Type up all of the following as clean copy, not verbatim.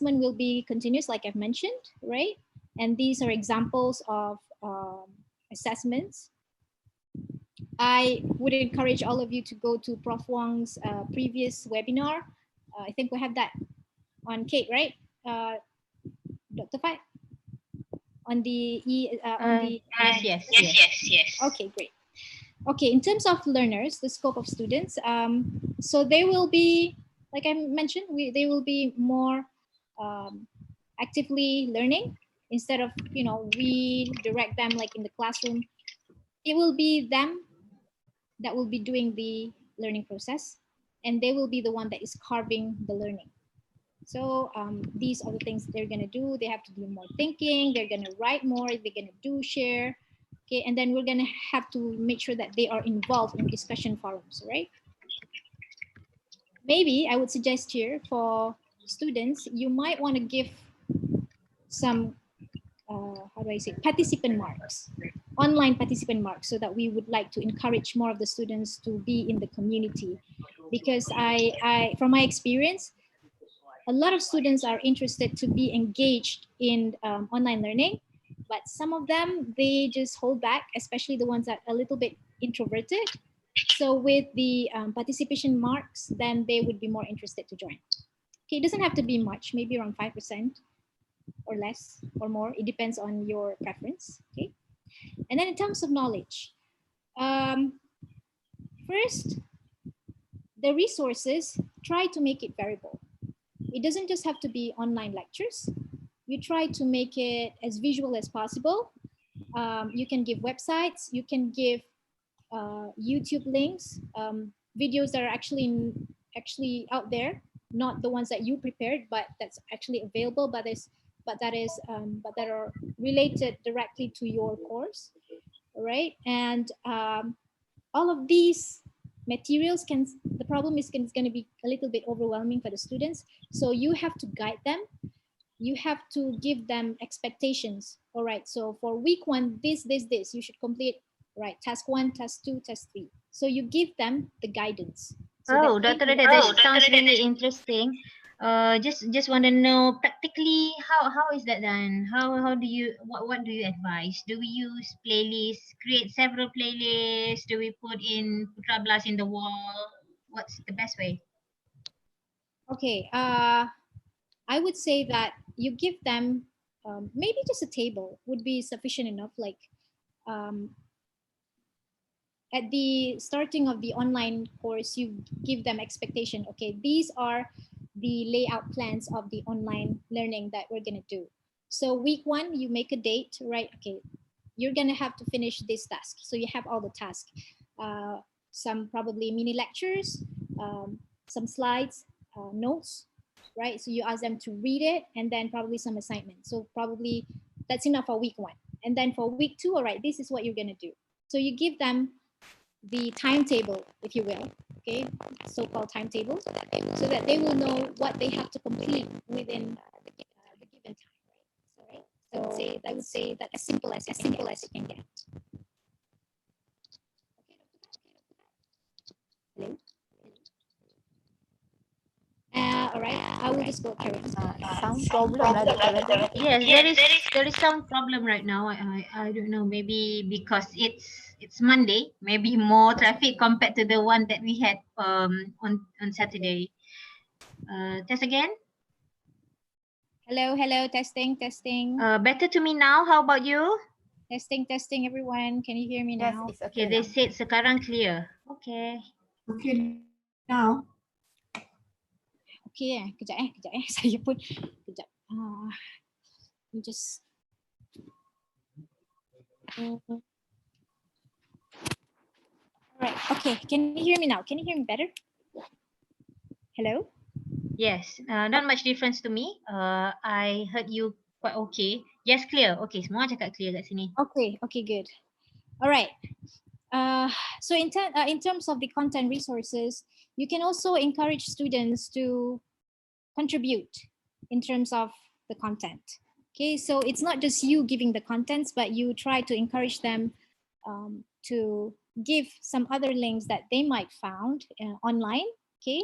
will be continuous, like I've mentioned, right? And these are examples of assessments. I would encourage all of you to go to Prof. Wang's previous webinar. I think we have that on CADe, right? Dr. Fai? On the yes. Okay, great. Okay, in terms of learners, the scope of students, so they will be, like I mentioned, they will be more actively learning instead of, we direct them like in the classroom. It will be them that will be doing the learning process, and they will be the one that is carving the learning. So these are the things they're going to do. They have to do more thinking. They're going to write more. They're going to do share. Okay, and then we're going to have to make sure that they are involved in discussion forums, right? Maybe I would suggest here for students, you might want to give some, how do I say, participant marks, online participant marks, so that we would like to encourage more of the students to be in the community. Because I from my experience, a lot of students are interested to be engaged in online learning, but some of them, they just hold back, especially the ones that are a little bit introverted. So with the participation marks, then they would be more interested to join. Okay, it doesn't have to be much, maybe around 5% or less or more. It depends on your preference, okay? And then in terms of knowledge, first, the resources, try to make it variable. It doesn't just have to be online lectures. You try to make it as visual as possible. You can give websites, you can give YouTube links, videos that are actually out there, not the ones that you prepared, but that's actually available, but that are related directly to your course, right? And all of these materials the problem is it's going to be a little bit overwhelming for the students. So you have to guide them. You have to give them expectations. All right, so for week 1, this, you should complete, right? Task 1, task 2, task 3. So you give them the guidance. So Dr. Radhiah, that sounds really interesting. Just want to know practically how is that done? How do you what do you advise? Do we use playlists? Create several playlists? Do we put in Putra Blast in the wall? What's the best way? Okay, I would say that you give them maybe just a table would be sufficient enough. Like at the starting of the online course, you give them expectation. Okay, these are the layout plans of the online learning that we're going to do. So week 1, you make a date, right? Okay, you're going to have to finish this task. So you have all the tasks, some probably mini lectures, some slides, notes, right? So you ask them to read it, and then probably some assignments. So probably that's enough for week 1. And then for week 2, all right, this is what you're going to do. So you give them the timetable, if you will, okay, so-called timetable, so that they will know what they have to complete within the given time, right? So I would say that as simple as you can get. Hello. All right, I will just go through. Sound problem, Dr. Yes, there is some problem right now. I don't know. Maybe because it's Monday. Maybe more traffic compared to the one that we had on Saturday. Test again. Hello, testing. Better to me now. How about you? Testing, everyone. Can you hear me now? Yes, it's Okay, they said sekarang clear. Okay. Okay now. Okay, kejap. Saya pun kejap. Just all right. Okay, can you hear me now? Can you hear me better? Hello? Yes, not much difference to me. I heard you quite okay. Yes, clear. Okay, semua cakap clear kat sini. Okay, good. All right. So in terms of the content resources, you can also encourage students to contribute in terms of the content. Okay, so it's not just you giving the contents, but you try to encourage them to give some other links that they might found online. Okay,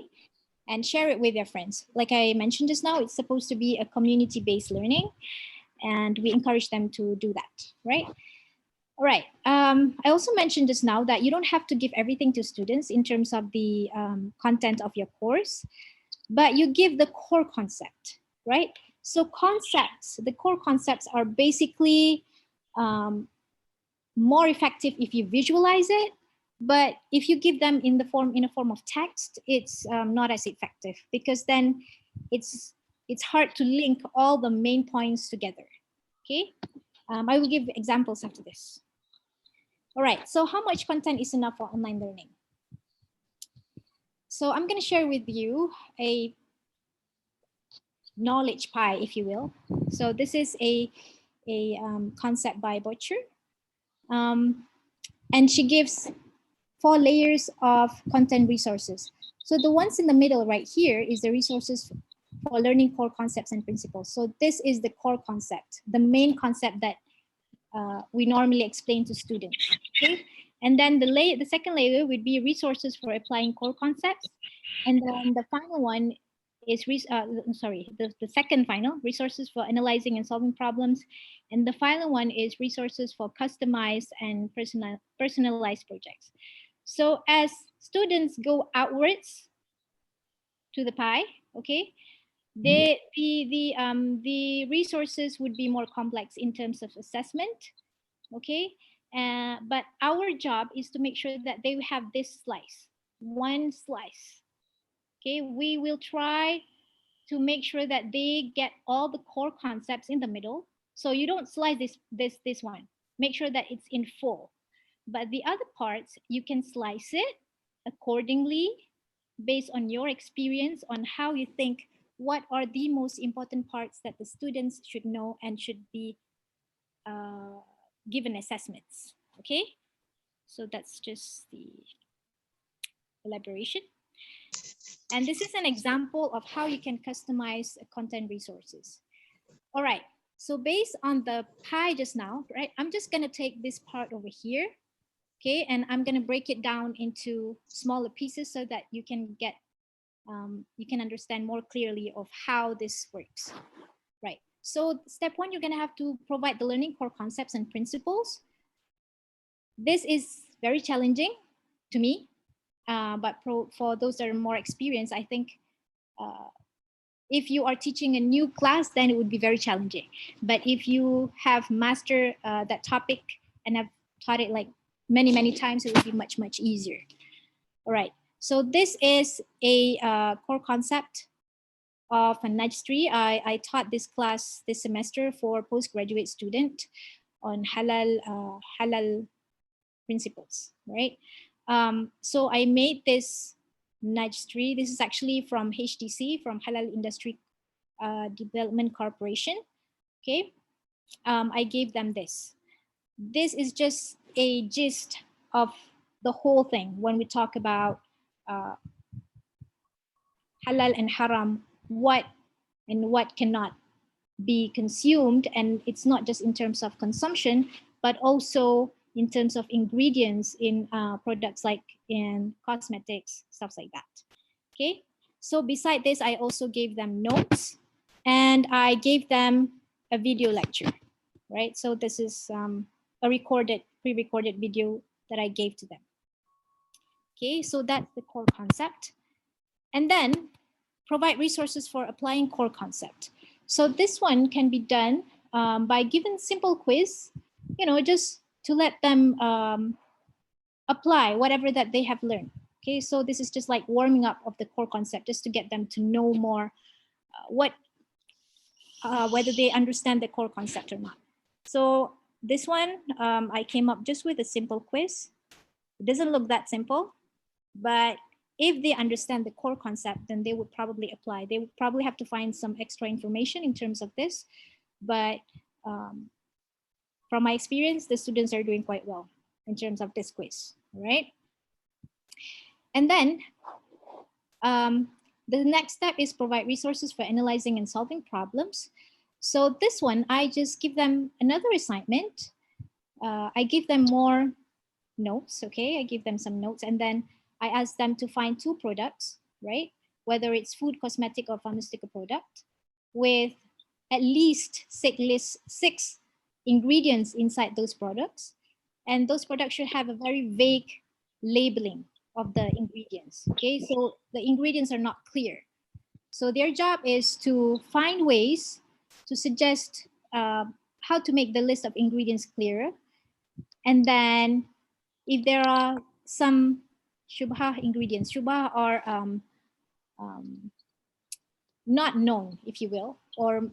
and share it with their friends. Like I mentioned just now, it's supposed to be a community-based learning, and we encourage them to do that, right? All right. I also mentioned just now that you don't have to give everything to students in terms of the content of your course, but you give the core concept, right? So concepts, the core concepts are basically more effective if you visualize it, but if you give them in a form of text, it's not as effective, because then it's hard to link all the main points together. Okay, I will give examples after this. All right, so how much content is enough for online learning? So I'm going to share with you a knowledge pie, if you will. So this is a concept by Butcher. And she gives 4 layers of content resources. So the ones in the middle right here is the resources for learning core concepts and principles. So this is the core concept, the main concept that we normally explain to students. Okay? And then the second layer would be resources for applying core concepts. And then the final one is, the second final, resources for analyzing and solving problems. And the final one is resources for customized and personalized projects. So as students go outwards to the pie, okay, the resources would be more complex in terms of assessment, okay, but our job is to make sure that they have this slice, one slice. Okay, we will try to make sure that they get all the core concepts in the middle. So you don't slice this one. Make sure that it's in full. But the other parts, you can slice it accordingly based on your experience, on how you think what are the most important parts that the students should know and should be given assessments. Okay, so that's just the elaboration. And this is an example of how you can customize content resources. All right, so based on the pie just now, right, I'm just gonna take this part over here, okay, and I'm gonna break it down into smaller pieces so that you can get, you can understand more clearly of how this works, right? So step 1, you're gonna have to provide the learning core concepts and principles. This is very challenging to me, but for those that are more experienced, I think if you are teaching a new class, then it would be very challenging. But if you have mastered that topic and have taught it like many times, it would be much easier. All right, so this is a core concept of a registry. I taught this class this semester for postgraduate student on halal principles, right? So I made this registry. This is actually from HDC, from Halal Industry Development Corporation. Okay, I gave them this. This is just a gist of the whole thing when we talk about halal and haram, what and what cannot be consumed. And it's not just in terms of consumption, but also in terms of ingredients in products like in cosmetics, stuff like that. Okay, so beside this, I also gave them notes and I gave them a video lecture, right? So this is a pre-recorded video that I gave to them. Okay, so that's the core concept. And then provide resources for applying core concept. So this one can be done by giving simple quiz, you know, just to let them apply whatever that they have learned. Okay, so this is just like warming up of the core concept, just to get them to know more whether they understand the core concept or not. So this one, I came up just with a simple quiz. It doesn't look that simple, but if they understand the core concept, then they would probably apply. They would probably have to find some extra information in terms of this, but from my experience, the students are doing quite well in terms of this quiz, right? And then the next step is provide resources for analyzing and solving problems. So this one, I just give them another assignment. I give them more notes, okay? I give them some notes, and then I ask them to find 2 products, right? whether it's food, cosmetic, or pharmaceutical product, with at least six ingredients inside those products. And those products should have a very vague labeling of the ingredients. Okay, so the ingredients are not clear. So their job is to find ways to suggest how to make the list of ingredients clearer. And then if there are some shubha ingredients, shubha are not known, if you will, or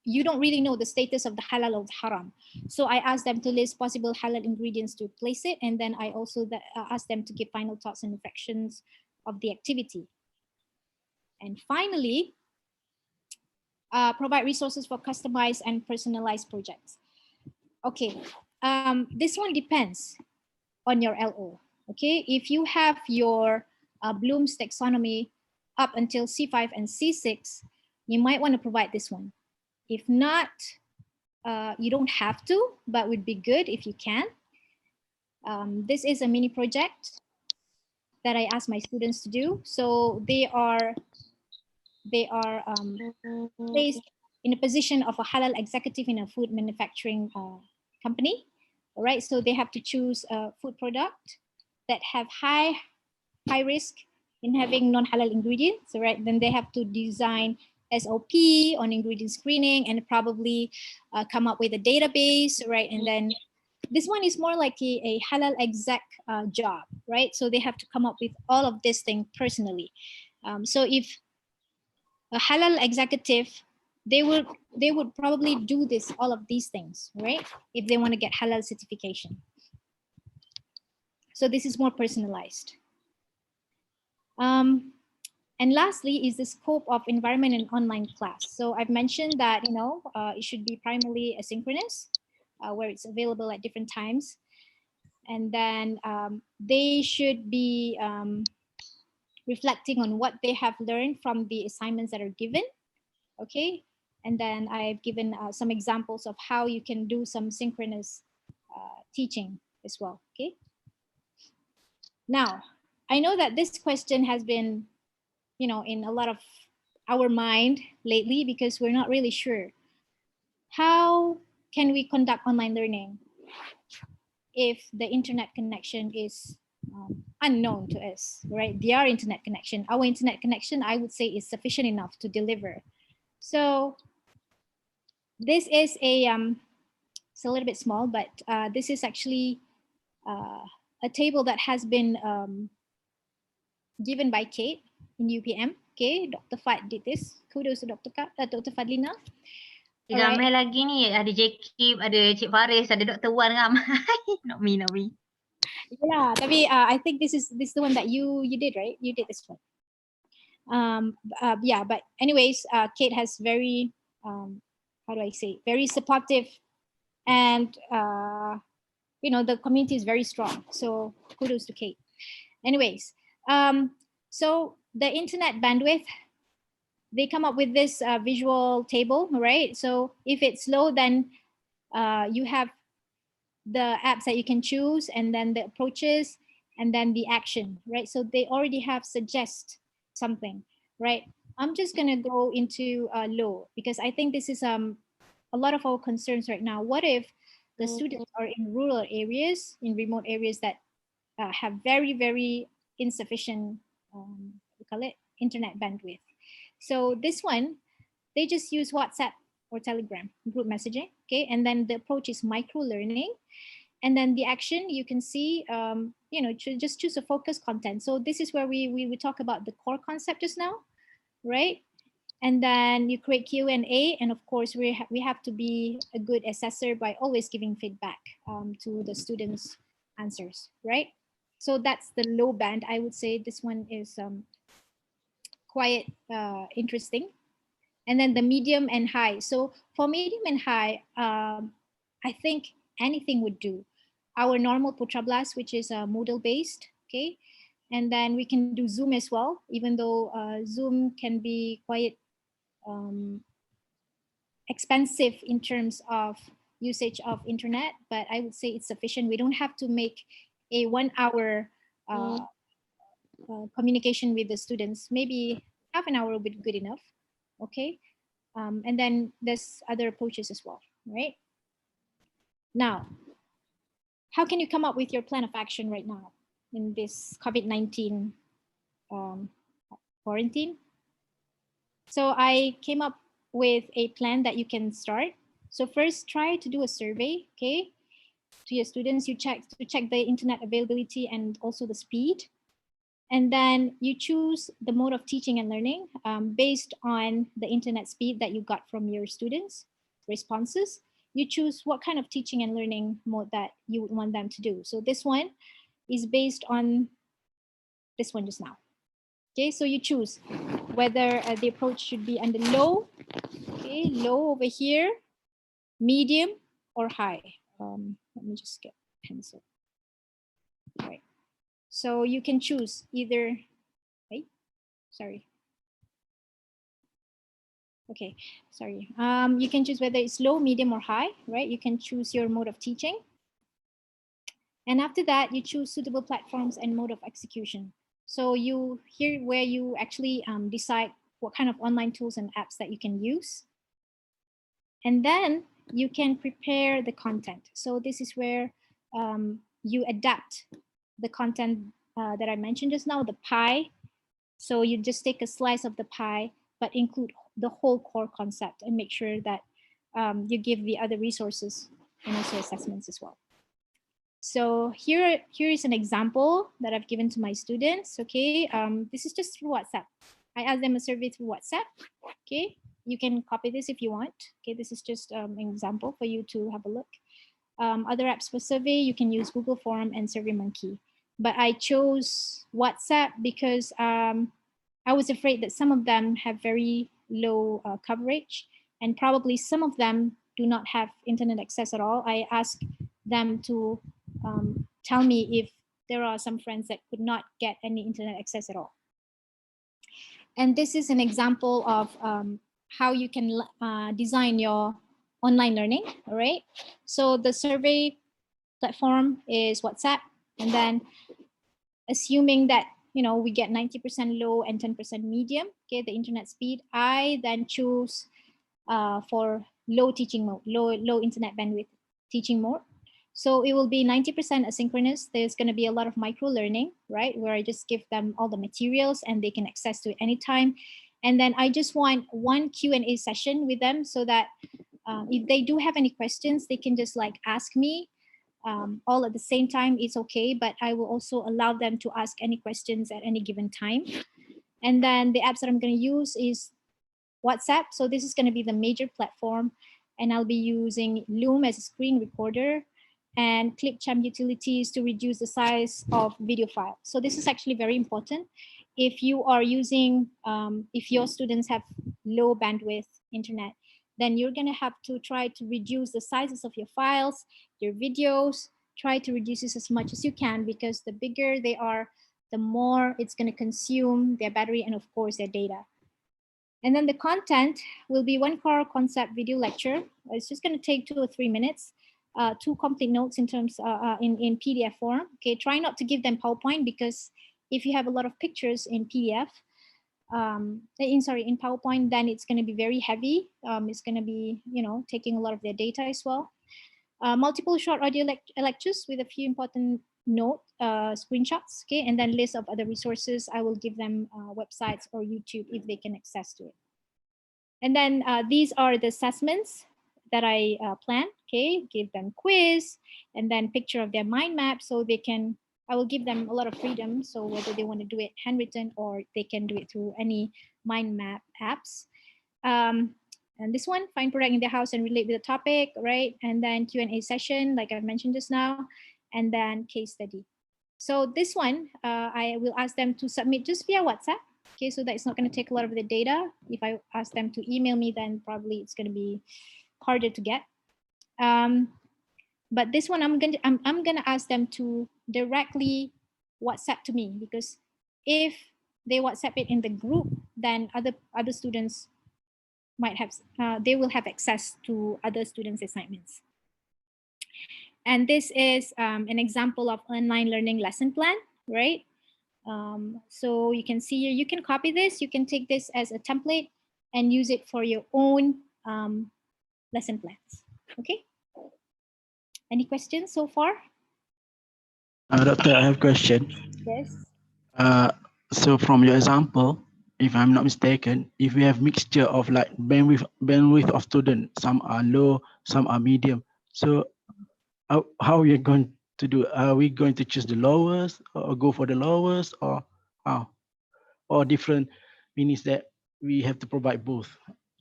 you don't really know the status of the halal or the haram. So I asked them to list possible halal ingredients to place it. And then I also asked them to give final thoughts and reflections of the activity. And finally, provide resources for customized and personalized projects. Okay, this one depends on your LO. Okay, if you have your Bloom's taxonomy up until C5 and C6, you might want to provide this one. If not, you don't have to, but would be good if you can. This is a mini project that I asked my students to do. So they are placed in a position of a halal executive in a food manufacturing company. All right, so they have to choose a food product that have high risk in having non-halal ingredients. All right, then they have to design SOP on ingredient screening and probably come up with a database, right? And then this one is more like a halal exec job, right? So they have to come up with all of this thing personally. So if a halal executive, they would probably do all of these things, right? If they want to get halal certification. So this is more personalized. And lastly is the scope of environment in online class. So I've mentioned that, it should be primarily asynchronous, where it's available at different times. And then they should be reflecting on what they have learned from the assignments that are given. Okay. And then I've given some examples of how you can do some synchronous teaching as well. Okay. Now, I know that this question has been, in a lot of our mind lately, because we're not really sure. How can we conduct online learning if the internet connection is unknown to us, right? Their internet connection, our internet connection, I would say, is sufficient enough to deliver. So this is it's a little bit small, but this is actually a table that has been given by CADe in UPM. Okay, Dr. Fad did this. Kudos to Dr. Fadlina. Ramai lagi ni, ada Jakib, ada Cik Faris, ada Dr. Wan ramai. Not me. Yeah, tapi I think this is the one that you did, right? You did this one. Yeah, but anyways, CADe has very how do I say, very supportive, and the community is very strong. So kudos to CADe. Anyways, so the internet bandwidth, they come up with this visual table, right? So if it's low, then you have the apps that you can choose, and then the approaches, and then the action, right? So they already have suggest something, right? I'm just gonna go into low, because I think this is a lot of our concerns right now. What if the students are in rural areas, in remote areas that have very, very insufficient, we call it internet bandwidth? So this one, they just use WhatsApp or Telegram group messaging, okay? And then the approach is micro learning. And then the action, you can see, just choose a focus content. So this is where we talk about the core concept just now, right? And then you create Q&A, and of course we have to be a good assessor by always giving feedback to the students' answers, right? So that's the low band. I would say this one is quite interesting. And then the medium and high. So for medium and high, I think anything would do. Our normal Putra Blast, which is Moodle based, okay? And then we can do Zoom as well, even though Zoom can be quite expensive in terms of usage of internet, but I would say it's sufficient. We don't have to make a 1 hour communication with the students. Maybe half an hour will be good enough. Okay. And then there's other approaches as well, right? Now, how can you come up with your plan of action right now in this COVID-19 quarantine? So I came up with a plan that you can start. So first, try to do a survey, okay, to your students. You check the internet availability and also the speed. And then you choose the mode of teaching and learning based on the internet speed that you got from your students' responses. You choose what kind of teaching and learning mode that you would want them to do. So this one is based on this one just now. Okay, so you choose whether the approach should be under low, okay, low over here, medium, or high. Let me just get a pencil. All right. So you can choose either, right? Sorry. Okay, sorry. You can choose whether it's low, medium, or high, right? You can choose your mode of teaching. And after that, you choose suitable platforms and mode of execution. So you here where you actually decide what kind of online tools and apps that you can use. And then you can prepare the content. So this is where you adapt the content that I mentioned just now, the pie. So you just take a slice of the pie, but include the whole core concept and make sure that you give the other resources and also assessments as well. So here is an example that I've given to my students. Okay, this is just through WhatsApp. I asked them a survey through WhatsApp. Okay, you can copy this if you want. Okay, this is just an example for you to have a look. Other apps for survey, you can use Google Form and SurveyMonkey. But I chose WhatsApp because I was afraid that some of them have very low coverage, and probably some of them do not have internet access at all. I asked them to tell me if there are some friends that could not get any internet access at all. And this is an example of how you can design your online learning, all right? So the survey platform is WhatsApp, and then assuming that we get 90% low and 10% medium, okay, the internet speed, I then choose for low teaching mode, low internet bandwidth teaching mode. So it will be 90% asynchronous. There's going to be a lot of micro learning, right, where I just give them all the materials and they can access to it anytime. And then I just want one Q&A session with them so that if they do have any questions, they can just like ask me all at the same time. It's okay, but I will also allow them to ask any questions at any given time. And then the apps that I'm going to use is WhatsApp. So this is going to be the major platform, and I'll be using Loom as a screen recorder and Chime utilities to reduce the size of video file. So this is actually very important. If you are using, if your students have low bandwidth internet, then you're going to have to try to reduce the sizes of your files, your videos, try to reduce this as much as you can, because the bigger they are, the more it's going to consume their battery and of course their data. And then the content will be one core concept video lecture. It's just going to take 2 or 3 minutes, 2 complete notes in terms in PDF form. Okay, try not to give them PowerPoint, because if you have a lot of pictures in PDF, in PowerPoint, then it's going to be very heavy. It's going to be, taking a lot of their data as well. Multiple short audio lectures with a few important note screenshots, okay, and then list of other resources. I will give them websites or YouTube if they can access to it. And then these are the assessments that I plan, okay, give them quiz and then picture of their mind map, so they can, I will give them a lot of freedom, so whether they want to do it handwritten or they can do it through any mind map apps. And this one, find product in their house and relate with the topic, right? And then Q&A session, like I mentioned just now, and then case study. So this one, I will ask them to submit just via WhatsApp, okay, so that it's not going to take a lot of the data. If I ask them to email me, then probably it's going to be harder to get. But this one, I'm gonna ask them to directly WhatsApp to me, because if they WhatsApp it in the group, then other students might have, they will have access to other students' assignments. And this is an example of online learning lesson plan, right? So you can see here, you can copy this, you can take this as a template and use it for your own lesson plans. Okay. Any questions so far? Doctor, I have a question. Yes. So from your example, if I'm not mistaken, if we have mixture of like bandwidth of students, some are low, some are medium. So how are we going to do? Are we going to choose the lowest or go for the lowest, or how? Or different means that we have to provide both?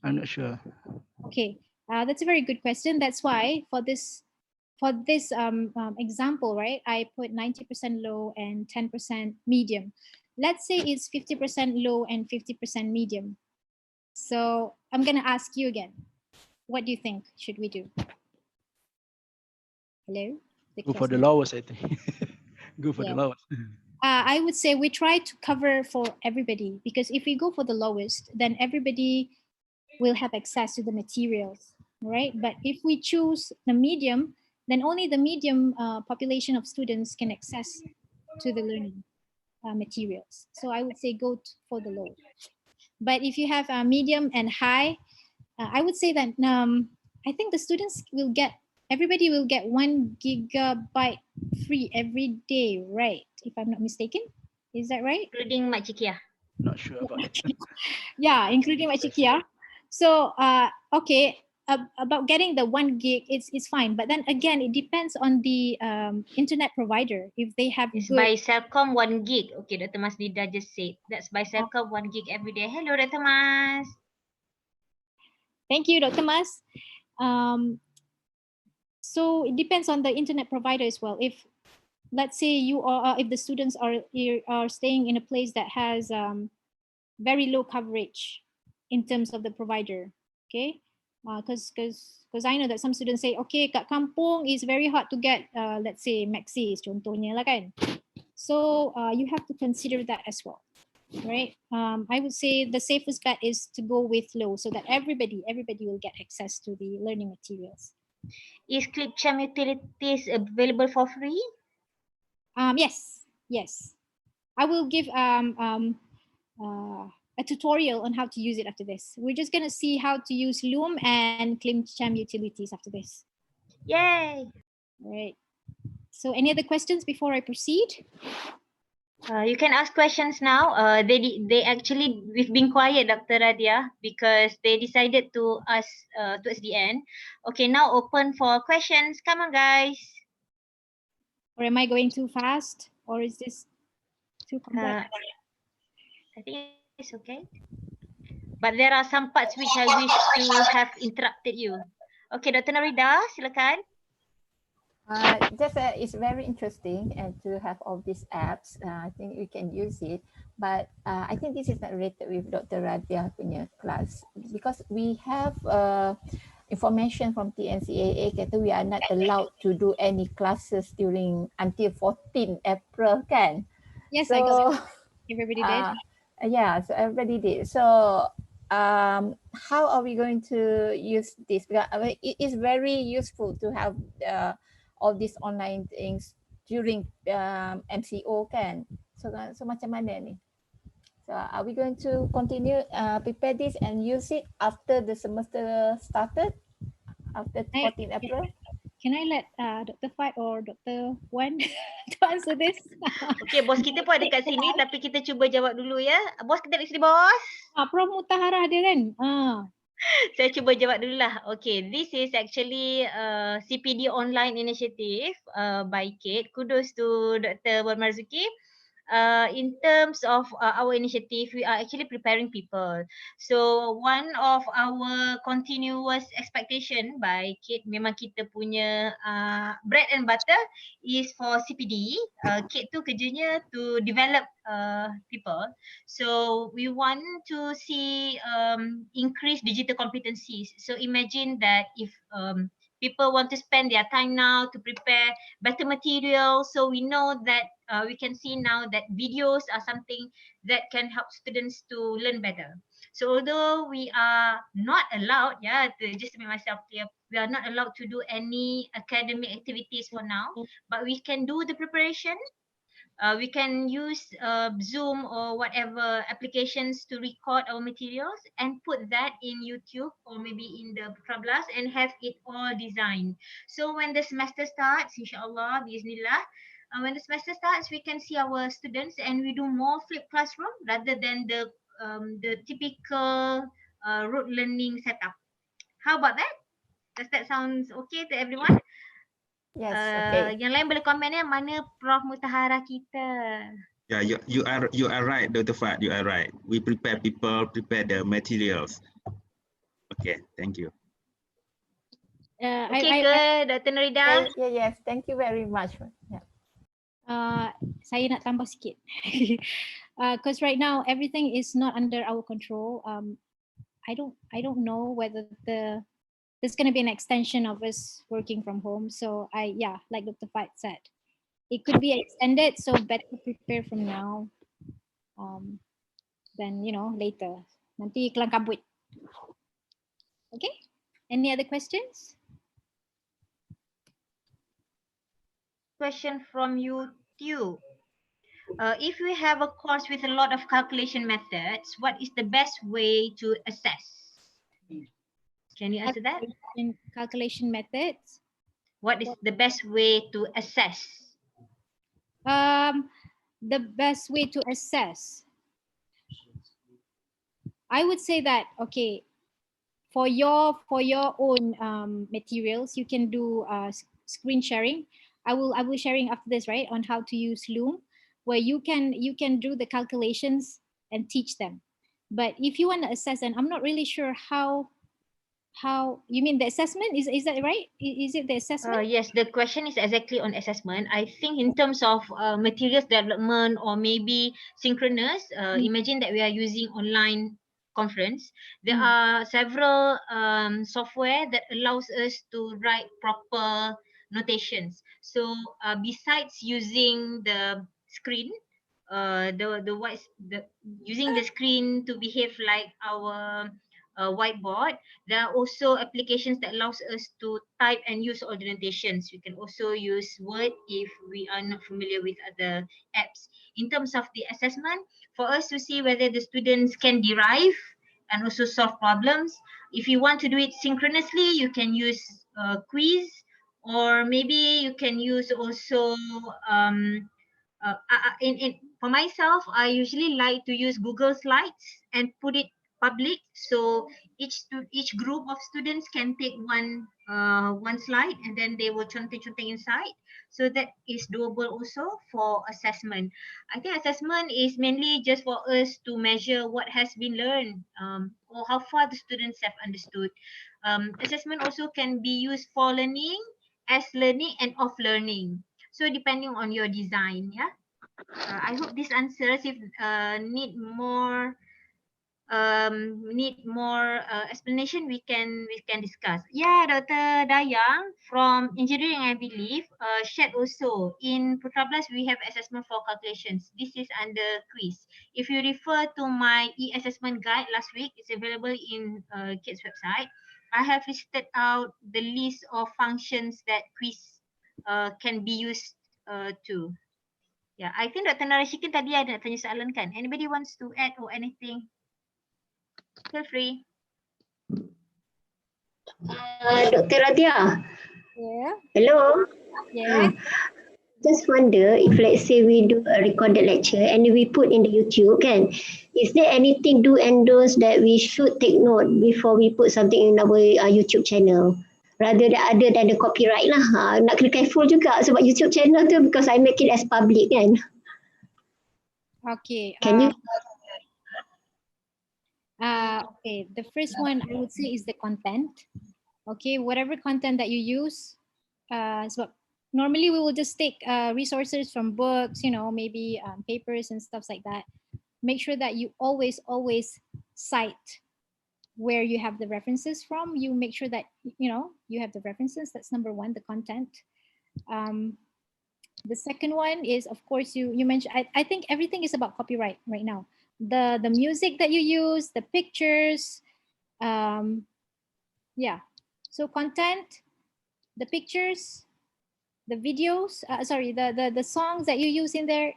I'm not sure. Okay, that's a very good question. That's why for this example, right, I put 90% low and 10% medium. Let's say it's 50% low and 50% medium. So I'm gonna ask you again. What do you think should we do? Hello? Go for the classmate. lowest, I think. Go for the Yeah. lowest. I would say we try to cover for everybody, because if we go for the lowest, then everybody will have access to the materials, right? But if we choose the medium, then only the medium population of students can access to the learning materials. So I would say go for the low. But if you have medium and high, I would say that I think the students will get, everybody will get 1 gigabyte free every day, right? If I'm not mistaken. Is that right? Including Mak Cikia. Not sure about that. Yeah, including my Chikia. So, okay, about getting the 1 gig, it's fine. But then again, it depends on the internet provider. If they have It's good, by Celcom 1 gig. Okay, Dr. Mas Dida just said. That's by Celcom 1 gig every day. Hello, Dr. Mas. thank you, Dr. Mas. So it depends on the internet provider as well. If let's say you are, if the students are staying in a place that has very low coverage in terms of the provider, okay? Because I know that some students say, okay, kat kampung is very hard to get, let's say Maxis contohnya lah kan. So you have to consider that as well, right? I would say the safest bet is to go with low, so that everybody will get access to the learning materials. Is Chime utilities available for free? Yes. I will give a tutorial on how to use it after this. We're just gonna see how to use Loom and Chime utilities after this. Yay! All right. So any other questions before I proceed? You can ask questions now. They actually, we've been quiet, Dr. Radhiah, because they decided to ask towards the end. Okay, now open for questions. Come on, guys. Or am I going too fast? Or is this too complex? I think it's okay. But there are some parts which I wish to have interrupted you. Okay, Dr. Narida, silakan. It's very interesting and to have all these apps. I think we can use it. But I think this is not related with Dr. Radhiah punya class, because we have information from TNCAA kata we are not allowed to do any classes during until 14 April kan? Yes, so, I got it. Everybody did. Yeah, so everybody did. So how are we going to use this? Because it is very useful to have all these online things during MCO kan? So macam mana ni? So are we going to continue prepare this and use it after the semester started? After 14 April? Can I let Dr. Fat or Dr. Wan to answer this? Okay, bos kita pun ada kat sini, tapi kita cuba jawab dulu ya. Bos kita di sini, bos. Prof Mutahara dia kan? Saya cuba jawab dulu lah. Okay, this is actually CPD online initiative by CADe. Kudos to Dr. Wan Marzuki. In terms of our initiative, we are actually preparing people. So one of our continuous expectation by CADe, memang kita punya bread and butter is for CPD. CADe tu kerjanya to develop people. So we want to see increased digital competencies. So imagine that if people want to spend their time now to prepare better material, so we know that we can see now that videos are something that can help students to learn better. So although we are not allowed, just to make myself clear, we are not allowed to do any academic activities for now, but we can do the preparation. We can use Zoom or whatever applications to record our materials and put that in YouTube or maybe in the Clubhouse and have it all designed. So when the semester starts, inshallah, bismillah, when the semester starts, we can see our students and we do more flipped classroom rather than the typical rote learning setup. How about that? Does that sound okay to everyone? Yes, okay. Yang lain boleh komen mana Prof Mutahara kita. Yeah, you are right, Dr. Fad. You are right. We prepare people, prepare the materials. Okay, thank you. Okay ke, Dr. Norida? Yes, thank you very much. Yeah. Saya nak tambah sikit. Because right now everything is not under our control. I don't know whether there's going to be an extension of us working from home. So like Dr. Fat said, it could be extended. So better prepare from now than later. Nanti kelang kabut. Okay. Any other questions? Question from you, Tio. If we have a course with a lot of calculation methods, what is the best way to assess? Can you answer that? Calculation methods. What is the best way to assess? The best way to assess, I would say that, okay, for your own materials, you can do screen sharing. I will sharing after this, right, on how to use Loom, where you can do the calculations and teach them. But if you want to assess, and I'm not really sure how you mean the assessment, is that right? Is it the assessment? Yes, the question is exactly on assessment. I think in terms of materials development or maybe synchronous, imagine that we are using online conference. There are several software that allows us to write proper notations. So besides using the screen, using the screen to behave like our whiteboard, there are also applications that allows us to type and use all the notations. We can also use Word if we are not familiar with other apps. In terms of the assessment, for us to see whether the students can derive and also solve problems. If you want to do it synchronously, you can use quiz, or maybe you can use also for myself, I usually like to use Google Slides and put it public, so each group of students can take one slide and then they will conteng inside. So that is doable also for assessment. I think assessment is mainly just for us to measure what has been learned, or how far the students have understood. Assessment also can be used for learning, as learning, and off learning. So depending on your design, yeah. I hope this answers. If need more explanation, we can discuss. Yeah, Dr. Dayang from engineering, I believe, shared also in Putra Plus we have assessment for calculations. This is under quiz. If you refer to my e-assessment guide last week, it's available in CADe's website. I have listed out the list of functions that quiz can be used to. Yeah, I think Dr. Narashikin tadi ada nak tanya soalan kan? Anybody wants to add or anything? Feel free. Dr. Radhiah. Yeah. Hello. Yeah. Just wonder if let's say we do a recorded lecture and we put in the YouTube kan, is there anything do and don'ts that we should take note before we put something in our YouTube channel? Rather than the copyright lah. Nak kena careful juga sebab YouTube channel tu, because I make it as public kan. Okay. Can you? Okay, the first one I would say is the content. Okay, whatever content that you use, so normally we will just take resources from books, maybe papers and stuff like that. Make sure that you always cite where you have the references from. You make sure that you have the references. That's number one, the content. The second one is, of course, you mentioned, I think everything is about copyright right now. The music that you use, the pictures, yeah. So content, the pictures, the videos, the songs that you use in there,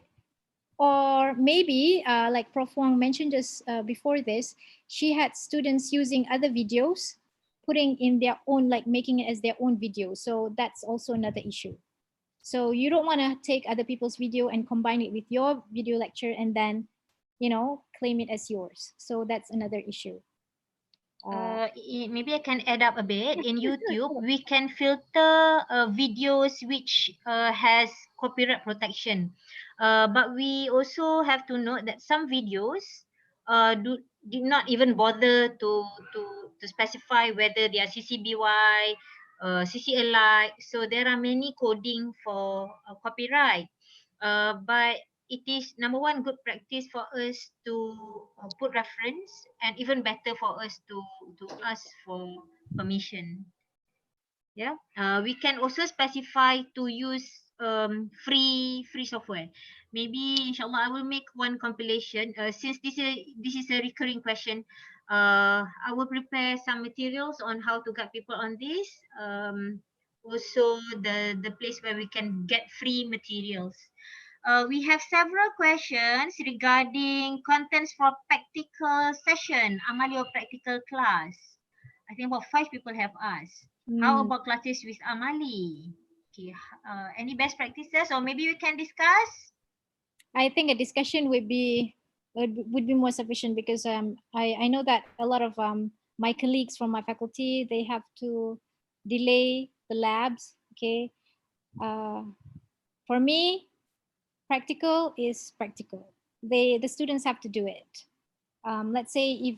Or maybe, like Prof. Wang mentioned just before this, she had students using other videos, putting in their own, like making it as their own video. So that's also another issue. So you don't want to take other people's video and combine it with your video lecture and then, you know, claim it as yours. So that's another issue. Maybe I can add up a bit. In YouTube, we can filter videos which has copyright protection. But we also have to note that some videos did not even bother to specify whether they are CC BY, CC So there are many coding for copyright. But it is number one good practice for us to put reference, and even better for us to ask for permission. Yeah, we can also specify to use free software. Maybe inshallah I will make one compilation, since this is a recurring question. I will prepare some materials on how to get people on this, also the place where we can get free materials. We have several questions regarding contents for practical session, amali or practical class. I think about 5 people have asked. How about classes with amali? Okay, any best practices, or maybe we can discuss? I think a discussion would be more sufficient, because I know that a lot of my colleagues from my faculty, they have to delay the labs. Okay, for me, practical is practical. The students have to do it. Let's say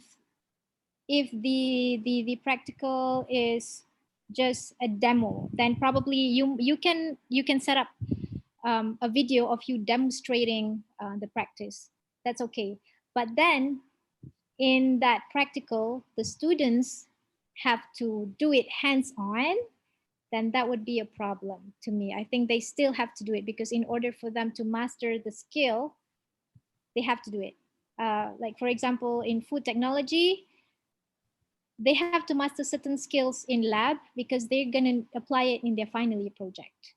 if the practical is just a demo, then probably you can set up a video of you demonstrating the practice. That's okay. But then in that practical, the students have to do it hands-on, then that would be a problem to me. I think they still have to do it, because in order for them to master the skill, they have to do it. Like for example, in food technology, they have to master certain skills in lab, because they're gonna apply it in their final year project.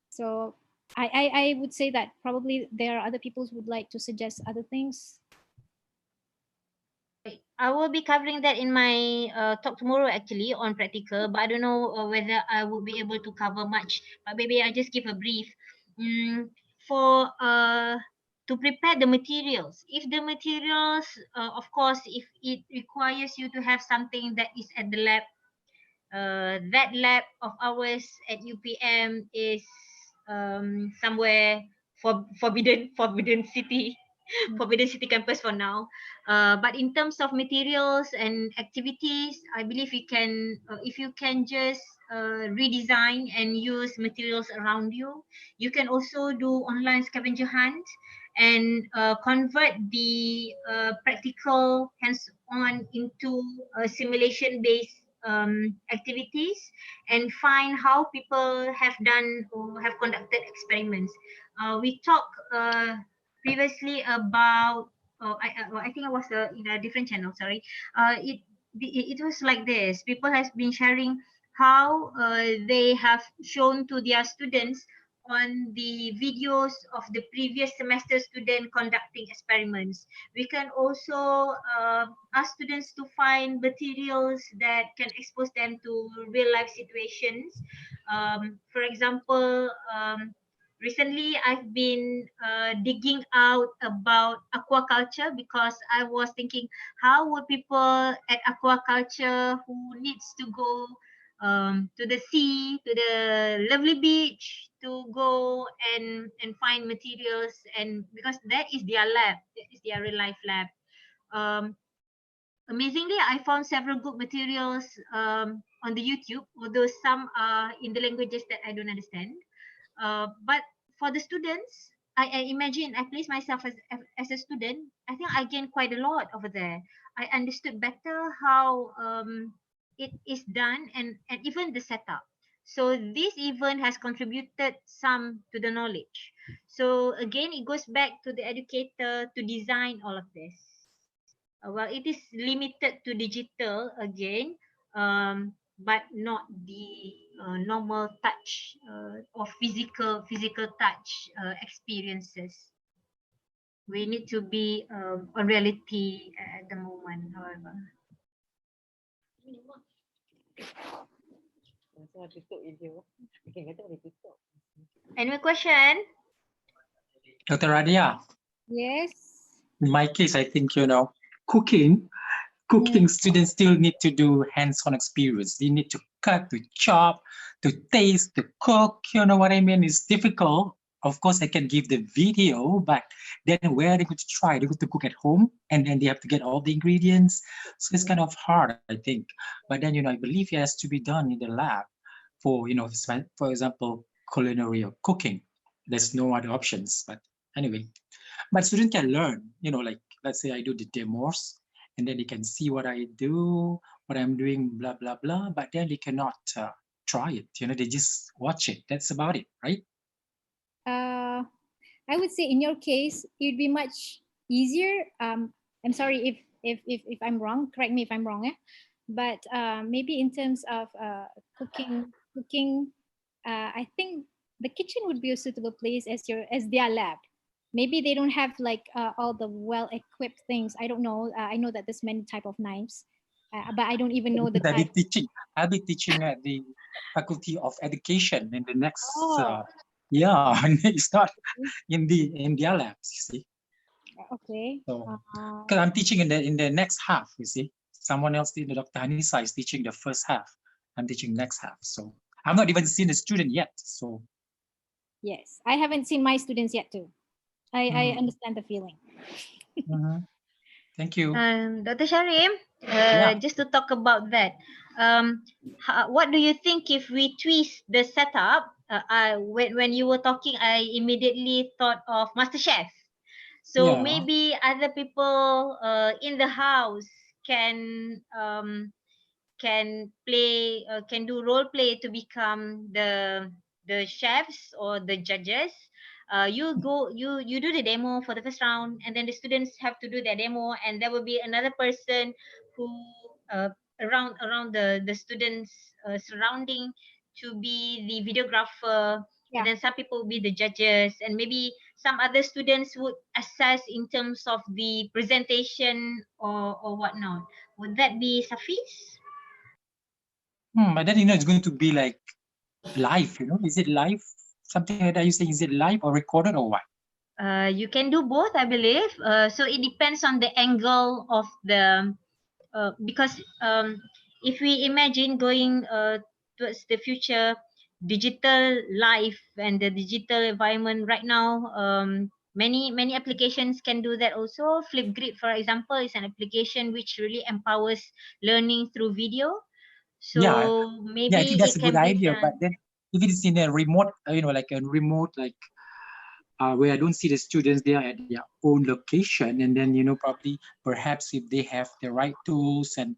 So I would say that probably there are other people who would like to suggest other things. I will be covering that in my talk tomorrow actually on practical, but I don't know whether I will be able to cover much. But maybe I just give a brief. For to prepare the materials. If the materials, of course, if it requires you to have something that is at the lab, that lab of ours at UPM is somewhere forbidden city. Forbidden City campus for now. But in terms of materials and activities, I believe you can, if you can just redesign and use materials around you. You can also do online scavenger hunt and convert the practical hands-on into simulation-based activities, and find how people have done or have conducted experiments. We talk previously about I think I was in a different channel. Sorry, it was like this. People has been sharing how they have shown to their students on the videos of the previous semester student conducting experiments. We can also ask students to find materials that can expose them to real life situations. For example, recently I've been digging out about aquaculture, because I was thinking, how would people at aquaculture who needs to go to the sea, to the lovely beach, to go and find materials, and because that is their lab, that is their real life lab. Um, Amazingly, I found several good materials on the YouTube, although some are in the languages that I don't understand. But for the students, I imagine I place myself as a student. I think I gained quite a lot over there. I understood better how it is done, and even the setup. So this event has contributed some to the knowledge. So again, it goes back to the educator to design all of this. Well, it is limited to digital again, but not the normal touch or physical touch experiences. We need to be on reality at the moment, however. Any more question? Dr. Radhiah, Yes. in my case, I think, cooking, students still need to do hands-on experience. They need to cut, to chop, to taste, to cook. You know what I mean? It's difficult. Of course, I can give the video, but then where are they going to try? They're going to cook at home, and then they have to get all the ingredients. So it's kind of hard, I think. But then, I believe it has to be done in the lab for, for example, culinary or cooking. There's no other options. But anyway, but students can learn, like, let's say I do the demos, and then they can see what I do, what I'm doing, blah, blah, blah. But then they cannot try it. They just watch it. That's about it, right? I would say in your case, it'd be much easier. I'm sorry if I'm wrong. Correct me if I'm wrong. But maybe in terms of cooking, I think the kitchen would be a suitable place as their lab. Maybe they don't have like all the well-equipped things. I don't know. I know that there's many type of knives, but I don't even know the I'll be type. teaching. I'll be teaching at the Faculty of Education in the next. Oh, Yeah, it's not in their labs. You see. okay. So, because I'm teaching in the next half. You see, someone else, Dr. Hanisa, is teaching the first half. I'm teaching next half. So I'm not even seen the student yet. So. Yes, I haven't seen my students yet too. I understand the feeling. Thank you. Dr. Sharim, just to talk about that, what do you think if we twist the setup? When you were talking, I immediately thought of MasterChef. So maybe other people in the house can can do role play to become the chefs or the judges. You do the demo for the first round, and then the students have to do their demo, and there will be another person who uh, around the students surrounding to be the videographer. Yeah. And then some people will be the judges, and maybe some other students would assess in terms of the presentation or whatnot. Would that be suffice? But then it's going to be like live. Is it live? Something like that. You say, is it live or recorded or what? You can do both, I believe. So it depends on the angle of the because if we imagine going towards the future, digital life and the digital environment right now, many applications can do that also. Flipgrid, for example, is an application which really empowers learning through video. So maybe I think that's it a good can be idea. done. But then if it is in a remote, like a remote, like where I don't see the students there at their own location, and then probably perhaps if they have the right tools and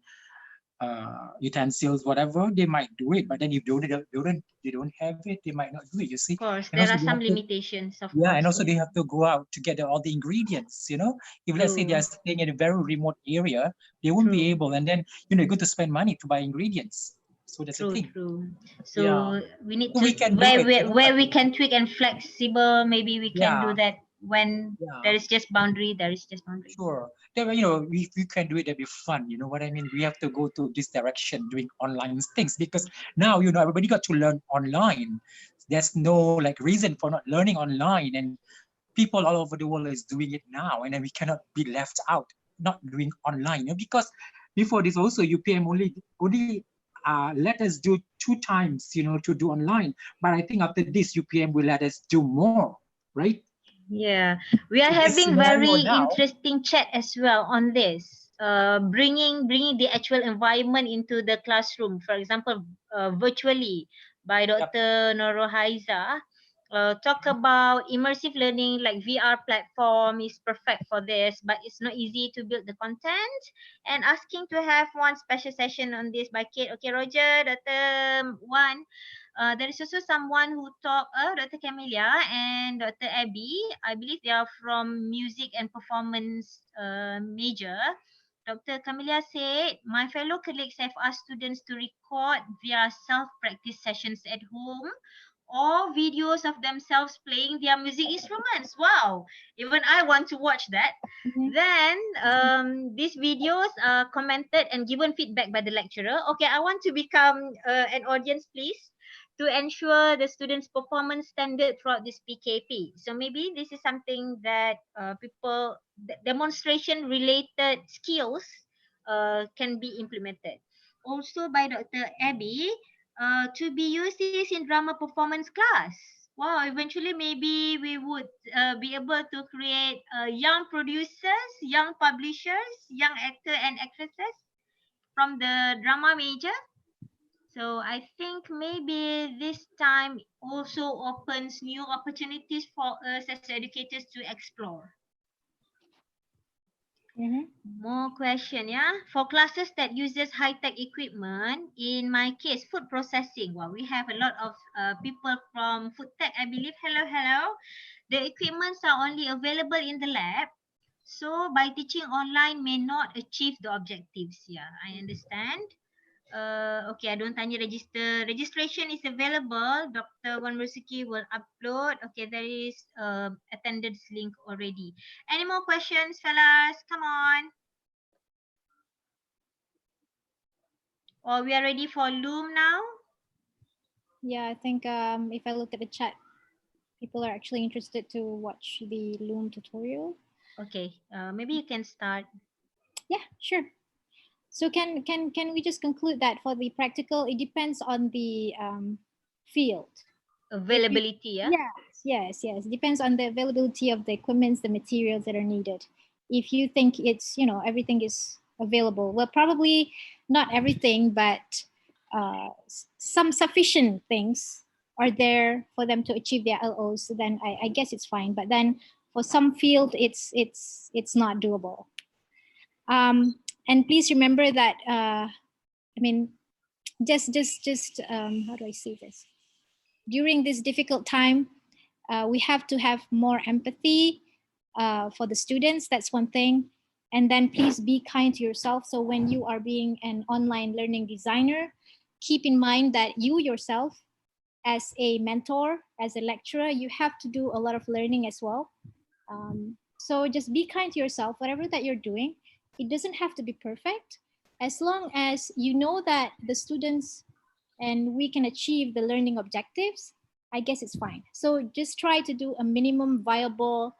utensils, whatever, they might do it. But then if they don't have it, they might not do it. You see, Of course, and there also are they some have to, limitations, of yeah, course. and also they have to go out to get all the ingredients. If let's say they are staying in a very remote area, they won't be able, and then you're going to spend money to buy ingredients. So that's the thing. True. So we need So to we can do it, where we can tweak and flexible. Maybe we can do that when there is just boundary. There is just boundary. Sure. Then, we can do it, that'd be fun. You know what I mean? We have to go to this direction doing online things because now, everybody got to learn online. There's no like reason for not learning online, and people all over the world is doing it now. And then we cannot be left out, not doing online. Because before this also, UPM only let us do 2 times, to do online. But I think after this, UPM will let us do more, right? Yeah, we are So this having scenario very now, interesting chat as well on this. Bringing the actual environment into the classroom, for example, virtually by Dr. Norohaiza. Talk about immersive learning like VR platform is perfect for this, but it's not easy to build the content. And asking to have one special session on this by Kate. Okay, Roger, Dr. Wan. There is also someone who talked, Dr. Camelia and Dr. Abby. I believe they are from music and performance major. Dr. Camelia said, my fellow colleagues have asked students to record via self-practice sessions at home or videos of themselves playing their music instruments. Wow, even I want to watch that. Then these videos are commented and given feedback by the lecturer. Okay, I want to become an audience, please, to ensure the students' performance standard throughout this PKP. So maybe this is something that demonstration related skills can be implemented. Also by Dr. Abby, to be used is in drama performance class. Wow, eventually maybe we would be able to create young producers, young publishers, young actor and actresses from the drama major. So I think maybe this time also opens new opportunities for us as educators to explore. More question, yeah. For classes that uses high-tech equipment, in my case, food processing. Well, we have a lot of people from food tech, I believe. Hello, hello. The equipments are only available in the lab. So by teaching online may not achieve the objectives. Yeah, I understand. Okay, I don't tanya register. Registration is available. Dr. Wan Rusuki will upload. Okay, there is attendance link already. Any more questions, fellas? Come on. Or we are ready for Loom now? Yeah, I think if I look at the chat, people are actually interested to watch the Loom tutorial. Okay, maybe you can start. Yeah, sure. So can we just conclude that for the practical, it depends on the field. Availability, yeah? Yes. It depends on the availability of the equipments, the materials that are needed. If you think it's, everything is available, well, probably not everything, but some sufficient things are there for them to achieve their LOs, then I guess it's fine. But then for some field, it's not doable. And please remember that, just how do I say this? During this difficult time, we have to have more empathy for the students. That's one thing. And then please be kind to yourself. So when you are being an online learning designer, keep in mind that you yourself, as a mentor, as a lecturer, you have to do a lot of learning as well. So just be kind to yourself, whatever that you're doing. It doesn't have to be perfect. As long as you know that the students and we can achieve the learning objectives, I guess it's fine. So just try to do a minimum viable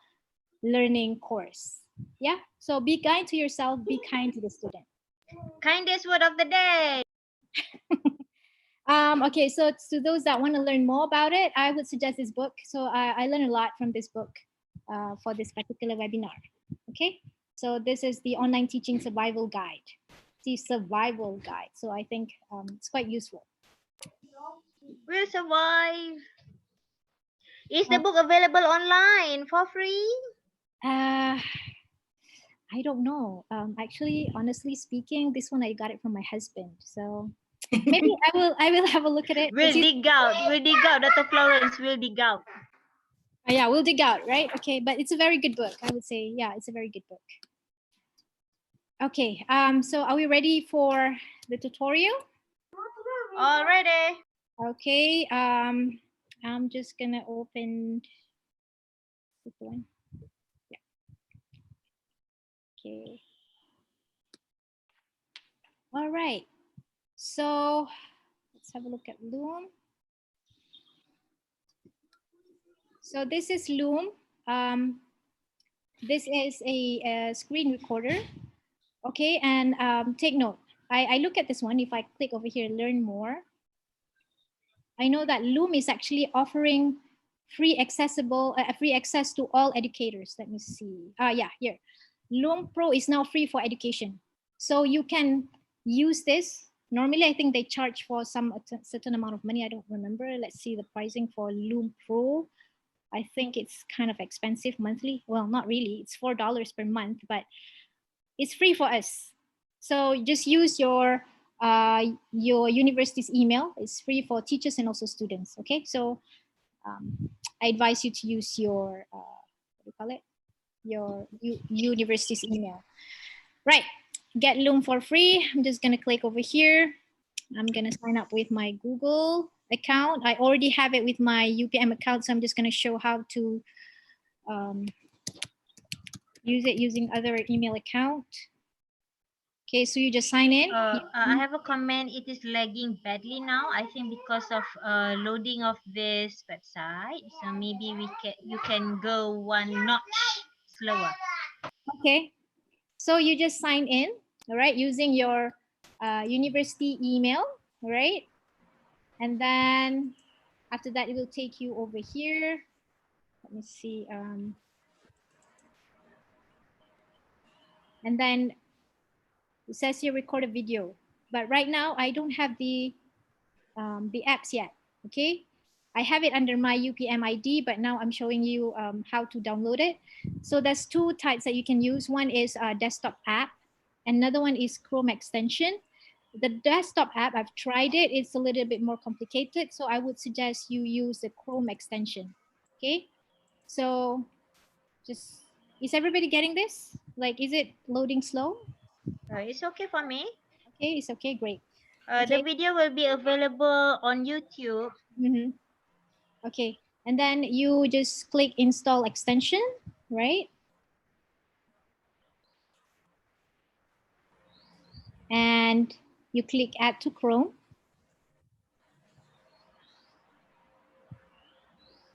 learning course. Yeah. So be kind to yourself, be kind to the student. Kindest word of the day. Okay, so to those that want to learn more about it, I would suggest this book. So I learned a lot from this book for this particular webinar. Okay, so this is the Online Teaching Survival Guide. The survival guide. So I think it's quite useful. We'll survive. Is the book available online for free? I don't know. Actually, honestly speaking, this one I got it from my husband. So maybe I will have a look at it. We'll dig out. Dr. Florence will dig out. Yeah, we'll dig out, right? Okay, but it's a very good book. I would say, yeah, it's a very good book. Okay, so are we ready for the tutorial? All ready. Okay, I'm just gonna open this one. Yeah. Okay. All right. So let's have a look at Loom. So this is Loom. This is a screen recorder. Okay, and take note. I look at this one. If I click over here, learn more, I know that Loom is actually offering free access to all educators. Let me see. Yeah, here. Loom Pro is now free for education. So you can use this. Normally, I think they charge for some certain amount of money. I don't remember. Let's see the pricing for Loom Pro. I think it's kind of expensive monthly. Well, not really. It's $4 per month, but it's free for us. So just use your university's email. It's free for teachers and also students. Okay, so I advise you to use your what do you call it? Your university's email. Right, get Loom for free. I'm just gonna click over here. I'm gonna sign up with my Google account. I already have it with my UPM account, so I'm just going to show how to use it using other email account. Okay, so you just sign in. I have a comment. It is lagging badly now. I think because of loading of this website. So maybe you can go one notch slower. Okay, so you just sign in, all right, using your university email, all right? And then after that, it will take you over here. Let me see. And then it says here record a video, but right now I don't have the apps yet. Okay, I have it under my UPM ID, but now I'm showing you how to download it. So there's two types that you can use. One is a desktop app. Another one is Chrome extension. The desktop app, I've tried it. It's a little bit more complicated. So I would suggest you use the Chrome extension. Okay, so is everybody getting this? Like, is it loading slow? It's okay for me. Okay, it's okay, great. The video will be available on YouTube. Mm-hmm. Okay, and then you just click install extension, right? And you click add to Chrome.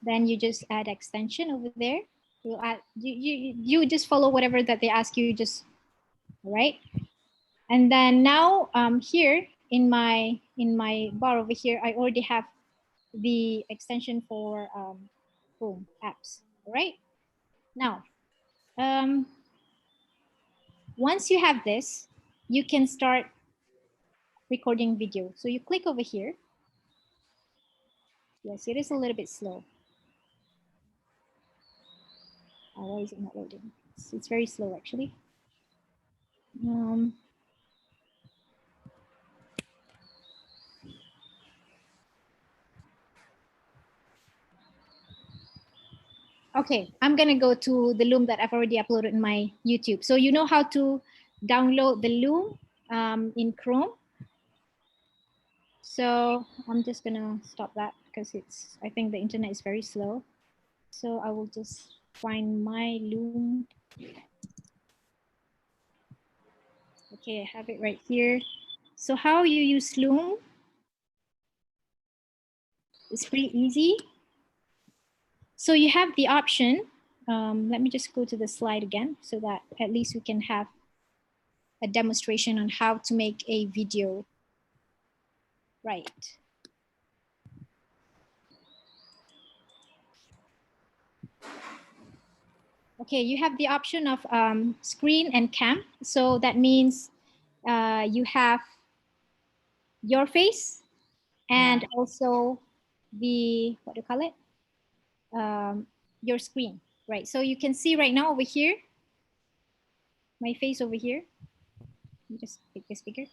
Then you just add extension over there. You add, you just follow whatever that they ask you, just, right? And then now here in my bar over here, I already have the extension for Chrome apps, right? Now, once you have this, you can start recording video. So you click over here. Yes, it is a little bit slow. Why is it not loading? It's very slow actually. Okay, I'm gonna go to the Loom that I've already uploaded in my YouTube. So you know how to download the Loom in Chrome. So I'm just gonna stop that because I think the internet is very slow. So I will just find my Loom. Okay, I have it right here. So how you use Loom? It's pretty easy. So you have the option. Let me just go to the slide again so that at least we can have a demonstration on how to make a video. Right. Okay, you have the option of screen and cam. So that means you have your face and also the, what do you call it? Your screen, right? So you can see right now over here, my face over here. Let me just make this bigger.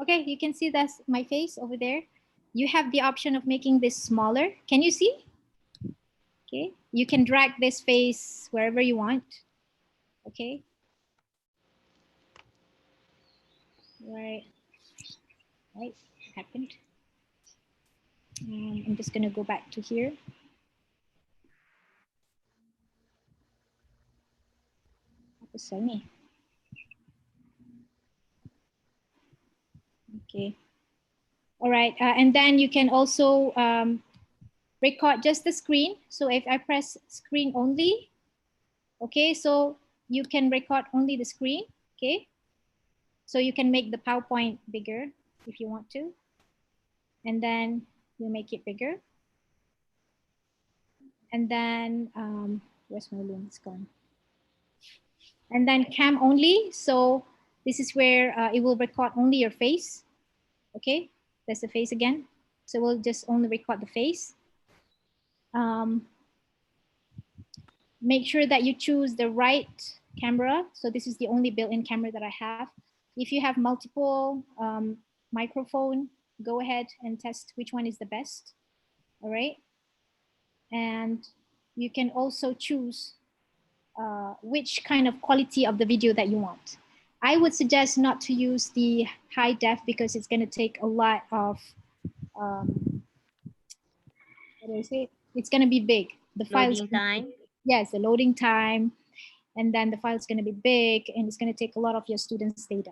Okay, you can see that's my face over there. You have the option of making this smaller. Can you see? Okay, you can drag this face wherever you want. Okay. Right, what happened? I'm just gonna go back to here. Sony. Okay. All right, and then you can also record just the screen. So if I press screen only, okay, so you can record only the screen, okay? So you can make the PowerPoint bigger if you want to. And then you make it bigger. And then, where's my Loom? It's gone. And then cam only. So this is where it will record only your face. Okay, that's the face again. So we'll just only record the face. Make sure that you choose the right camera. So this is the only built-in camera that I have. If you have multiple microphone, go ahead and test which one is the best. All right. And you can also choose which kind of quality of the video that you want. I would suggest not to use the high def because it's going to take a lot of it's going to be big. The files, Loading time. yes, the loading time, and then the file is going to be big, and it's going to take a lot of your students' data.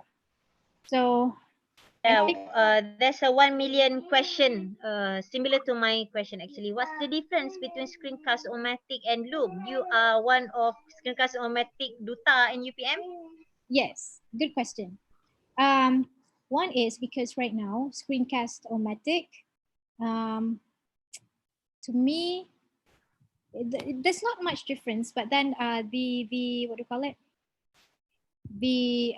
So I think there's a 1 million question, similar to my question actually. What's the difference between Screencast-O-Matic and Loom? You are one of Screencast-O-Matic Duta in UPM? yes, good question. One is because right now Screencast-O-Matic, to me, there's not much difference. But then the what do you call it? The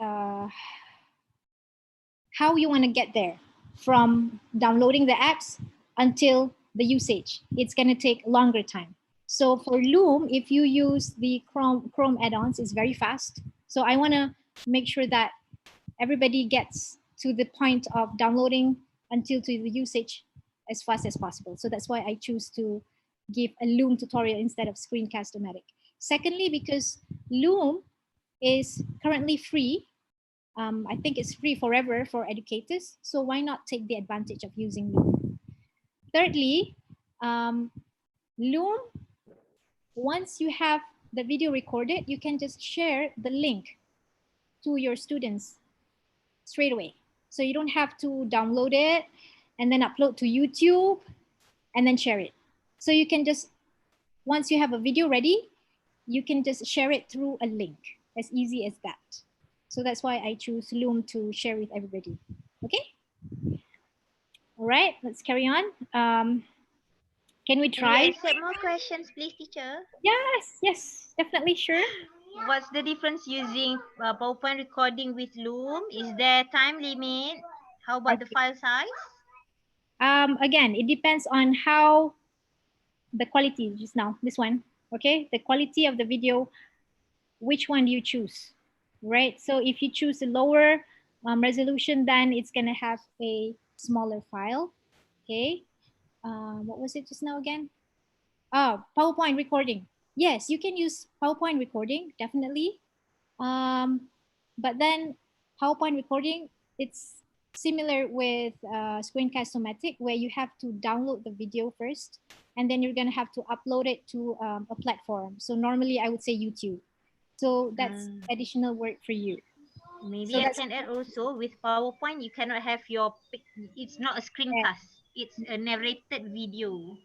how you want to get there from downloading the apps until the usage, it's going to take longer time. So for Loom, if you use the Chrome add-ons, it's very fast. So I want to make sure that everybody gets to the point of downloading until to the usage as fast as possible. So that's why I choose to give a Loom tutorial instead of Screencast-O-Matic. Secondly, because Loom is currently free. I think it's free forever for educators. So why not take the advantage of using Loom? Thirdly, Loom, once you have the video recorded, you can just share the link to your students straight away. So you don't have to download it and then upload to YouTube and then share it. So you can just, once you have a video ready, you can just share it through a link, as easy as that. So that's why I choose Loom to share with everybody. Okay. All right, let's carry on. Can we try? Can we accept more questions, please, teacher? Yes, definitely, sure. What's the difference using PowerPoint recording with Loom? Is there time limit? How about the file size? Again, it depends on how the quality just now, this one, okay? The quality of the video, which one do you choose, right? So if you choose a lower resolution, then it's gonna have a smaller file, okay? What was it just now again? Oh, PowerPoint recording. Yes, you can use PowerPoint recording, definitely. But then PowerPoint recording, it's similar with Screencast-O-Matic, where you have to download the video first, and then you're gonna have to upload it to a platform. So normally I would say YouTube. So that's additional work for you. Maybe So I can add also with PowerPoint, you cannot have your, it's not a screencast, it's a narrated video.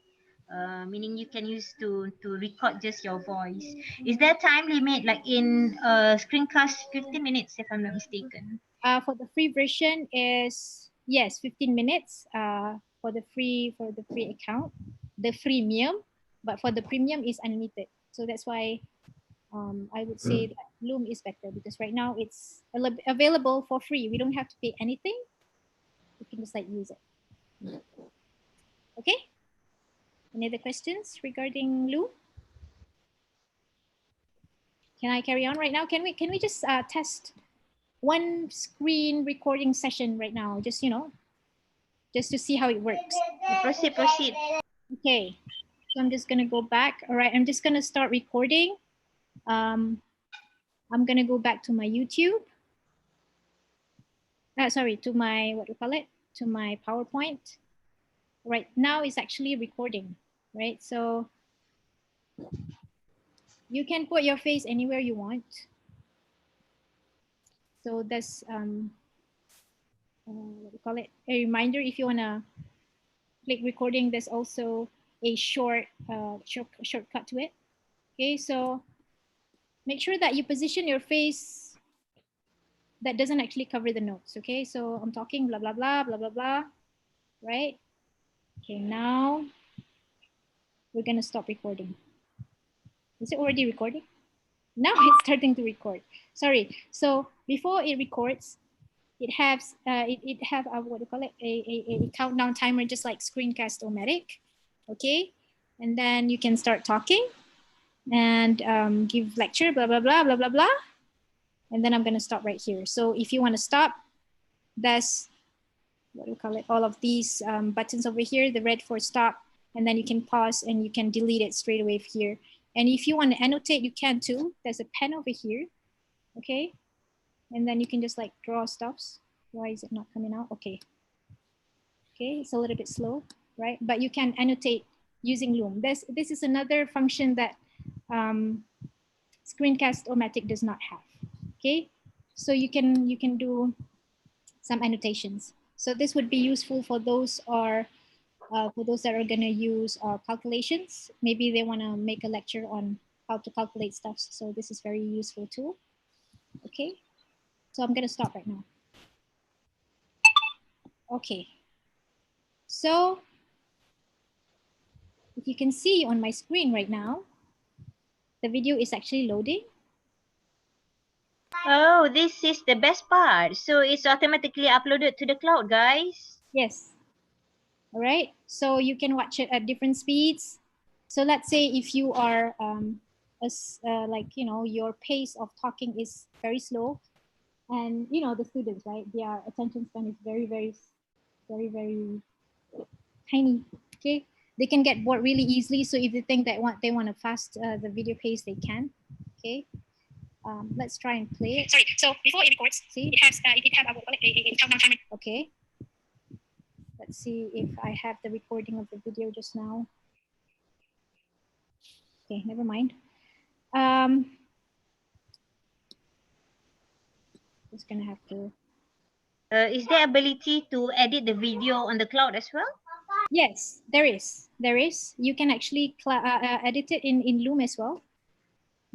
Meaning you can use to record just your voice. Is there time limit like in screencast 15 minutes if I'm not mistaken? For the free version is, yes, 15 minutes for the free account, the freemium, but for the premium is unlimited. So that's why I would say that Loom is better, because right now it's available for free. We don't have to pay anything. We can just like use it. Okay. Any other questions regarding Loom? Can I carry on right now? Can we just test one screen recording session right now? Just, you know, just to see how it works. Proceed. Okay. So I'm just gonna go back. All right, I'm just gonna start recording. I'm gonna go back to my YouTube. Sorry, to my, what do you call it? To my PowerPoint. Right now it's actually recording, right? So you can put your face anywhere you want. So that's, what do you call it? A reminder, if you wanna click recording, there's also a shortcut to it. Okay, so make sure that you position your face that doesn't actually cover the notes. Okay, so I'm talking blah, blah, blah, blah, blah, blah, right? Okay, now we're gonna stop recording. Is it already recording? Now it's starting to record. Sorry. So before it records, it has it have a, what do you call it? A countdown timer, just like Screencast-O-Matic. Okay, and then you can start talking and give lecture, blah blah blah blah blah blah, and then I'm gonna stop right here. So if you want to stop, that's, what do you call it? All of these buttons over here, the red for stop, and then you can pause and you can delete it straight away here. And if you want to annotate, you can too. There's a pen over here, okay? And then you can just like draw stops. Why is it not coming out? Okay. Okay, it's a little bit slow, right? But you can annotate using Loom. This is another function that Screencast-O-Matic does not have. Okay, so you can do some annotations. So this would be useful for those that are going to use calculations. Maybe they want to make a lecture on how to calculate stuff. So this is very useful too. Okay, so I'm going to stop right now. Okay, so if you can see on my screen right now, the video is actually loading. Oh, this is the best part. So it's automatically uploaded to the cloud, guys. Yes. All right. So you can watch it at different speeds. So let's say if you are your pace of talking is very slow, and the students, right? Their attention span is very, very, very, very tiny. Okay. They can get bored really easily. So if they think that they want to fast the video pace, they can. Okay. Let's try and play it. Sorry. So before it records, see, it has a countdown timer. Okay. Let's see if I have the recording of the video just now. Okay, never mind. Just gonna have to. Is there ability to edit the video on the cloud as well? Yes, there is. There is. You can actually edit it in Loom as well.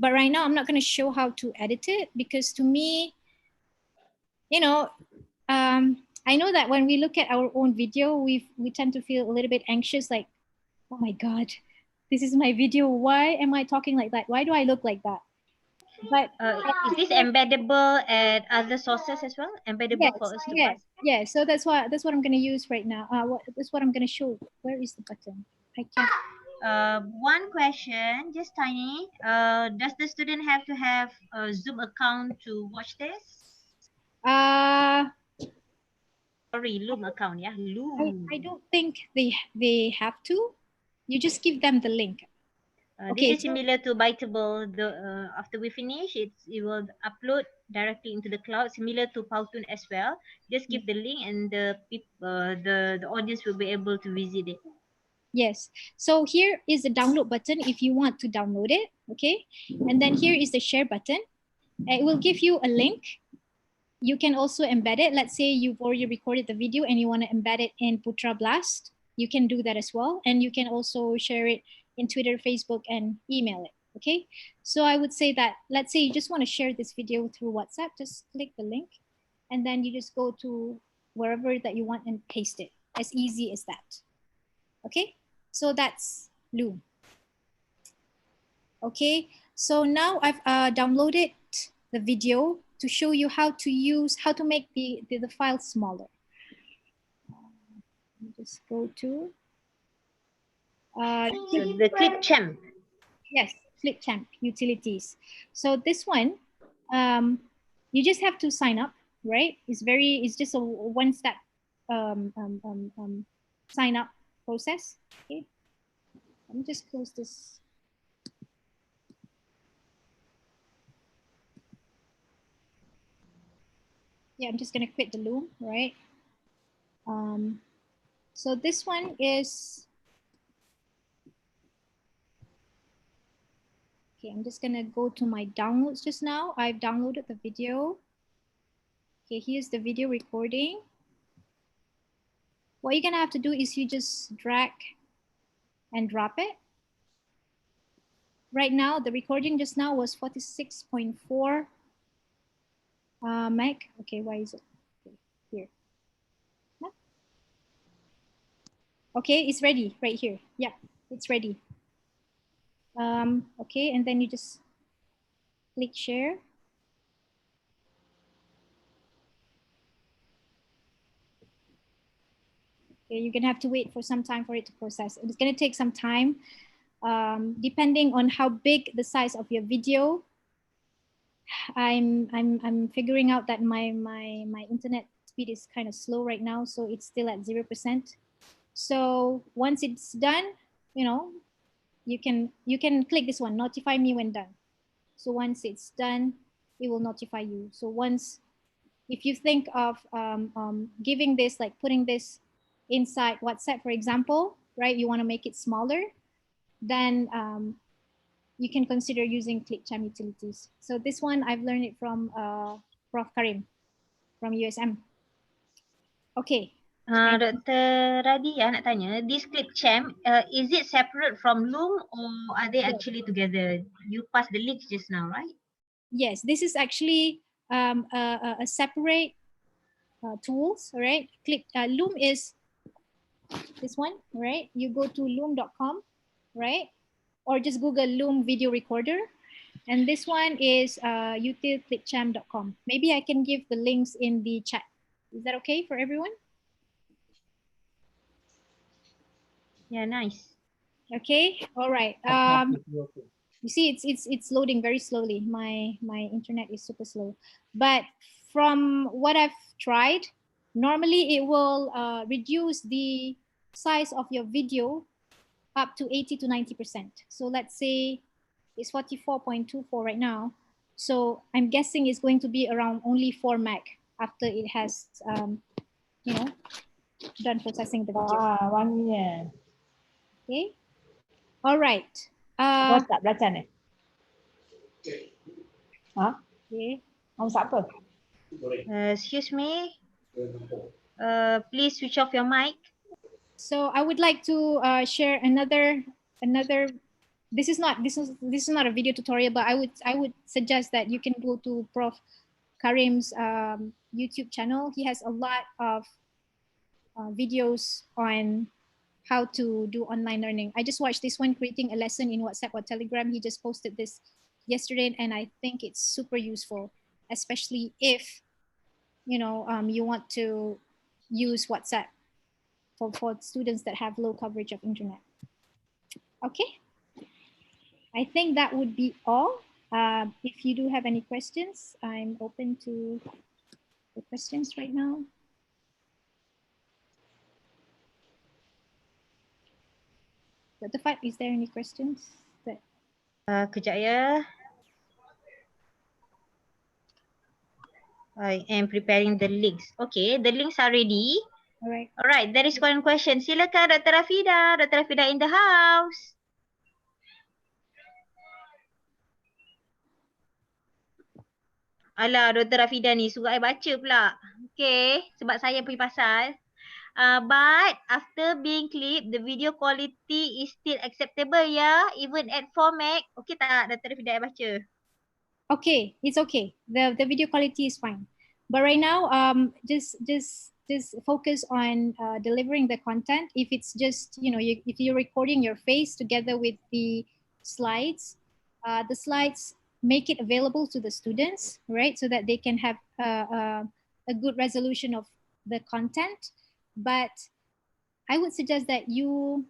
But right now, I'm not going to show how to edit it because to me, I know that when we look at our own video, we tend to feel a little bit anxious, like, oh my God, this is my video. Why am I talking like that? Why do I look like that? But is this embeddable at other sources as well? Embeddable for us to pass? Yes. So that's what I'm going to use right now. That's what I'm going to show. Where is the button? I can't. One question, just tiny. Does the student have to have a Zoom account to watch this? Sorry, Loom account, yeah, Loom. I don't think they have to. You just give them the link. Okay, this is similar to Biteable. After we finish, it will upload directly into the cloud, similar to Powtoon as well. Just give the link, and the audience will be able to visit it. Yes. So here is the download button if you want to download it. Okay. And then here is the share button. It will give you a link. You can also embed it. Let's say you've already recorded the video and you want to embed it in Putra Blast. You can do that as well. And you can also share it in Twitter, Facebook, and email it. Okay. So I would say that, let's say you just want to share this video through WhatsApp, just click the link and then you just go to wherever that you want and paste it. As easy as that. Okay. So that's Loom. Okay, so now I've downloaded the video to show you how to make the file smaller. Just go to the Clipchamp. Yes, Clipchamp utilities. So this one, you just have to sign up, right? It's just a one-step sign up process. Okay, let me just close this. Yeah, I'm just gonna quit the Loom, right? So this one is, okay, I'm just gonna go to my downloads just now. I've downloaded the video. Okay, here's the video recording. What you're gonna have to do is you just drag and drop it. Right now, the recording just now was 46.4 meg. Okay, why is it? Okay, here. Okay, it's ready right here. Yeah, it's ready. Okay, and then you just click share. Okay, you're gonna have to wait for some time for it to process. It's gonna take some time, depending on how big the size of your video. I'm figuring out that my internet speed is kind of slow right now, so it's still at 0%. So once it's done, you can click this one, notify me when done. So once it's done, it will notify you. So if you think of giving this, like putting this inside WhatsApp, for example, right? You want to make it smaller. then you can consider using Chime utilities. So this one, I've learned it from Prof. Karim from USM. Okay. Dr. Radhiah nak tanya, this Chime, is it separate from Loom or are they actually together? You passed the links just now, right? Yes, this is actually a separate tools, right? Loom is this one, right? You go to loom.com, right? Or just Google Loom video recorder. And this one is util.clickchime.com. Maybe I can give the links in the chat. Is that okay for everyone? Yeah, nice. Okay, all right. You see, it's loading very slowly. My internet is super slow. But from what I've tried, normally it will reduce the size of your video up to 80 to 90%. So let's say it's 44.24 right now. So I'm guessing it's going to be around only 4 meg after it has, you know, done processing the video. Wanginya. Okay. All right. WhatsApp belajar ni? Ha? Okay. WhatsApp apa? Excuse me. Please switch off your mic. So I would like to share another. This is not a video tutorial, but I would suggest that you can go to Prof. Karim's YouTube channel. He has a lot of videos on how to do online learning. I just watched this one, creating a lesson in WhatsApp or Telegram. He just posted this yesterday, and I think it's super useful, especially if you want to use WhatsApp for students that have low coverage of internet. Okay, I think that would be all. If you do have any questions, I'm open to the questions right now. Dr. Fat, is there any questions? Kejap ya. I am preparing the links. Okay, the links are ready. All right. All right, there is one question. Silakan Dr. Rafida. Dr. Rafida in the house. Alah, Dr. Rafida ni suruh saya baca pula. Okay, sebab saya pergi pasal. But after being clipped, the video quality is still acceptable ya, even at 4 meg. Okay tak, Dr. Rafida saya baca? Okay, it's okay. The video quality is fine. But right now, just focus on delivering the content. If it's just, if you're recording your face together with the slides make it available to the students, right? So that they can have a good resolution of the content. But I would suggest that you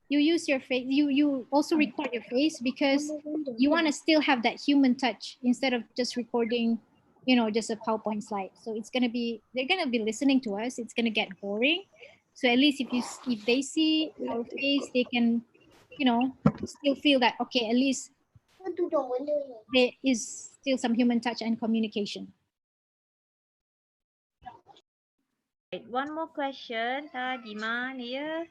use your face, you also record your face, because you want to still have that human touch instead of just recording, just a PowerPoint slide. So they're gonna be listening to us. It's gonna get boring. So at least if they see our face, they can, still feel that, okay, at least there is still some human touch and communication. One more question. Tadi mana ya?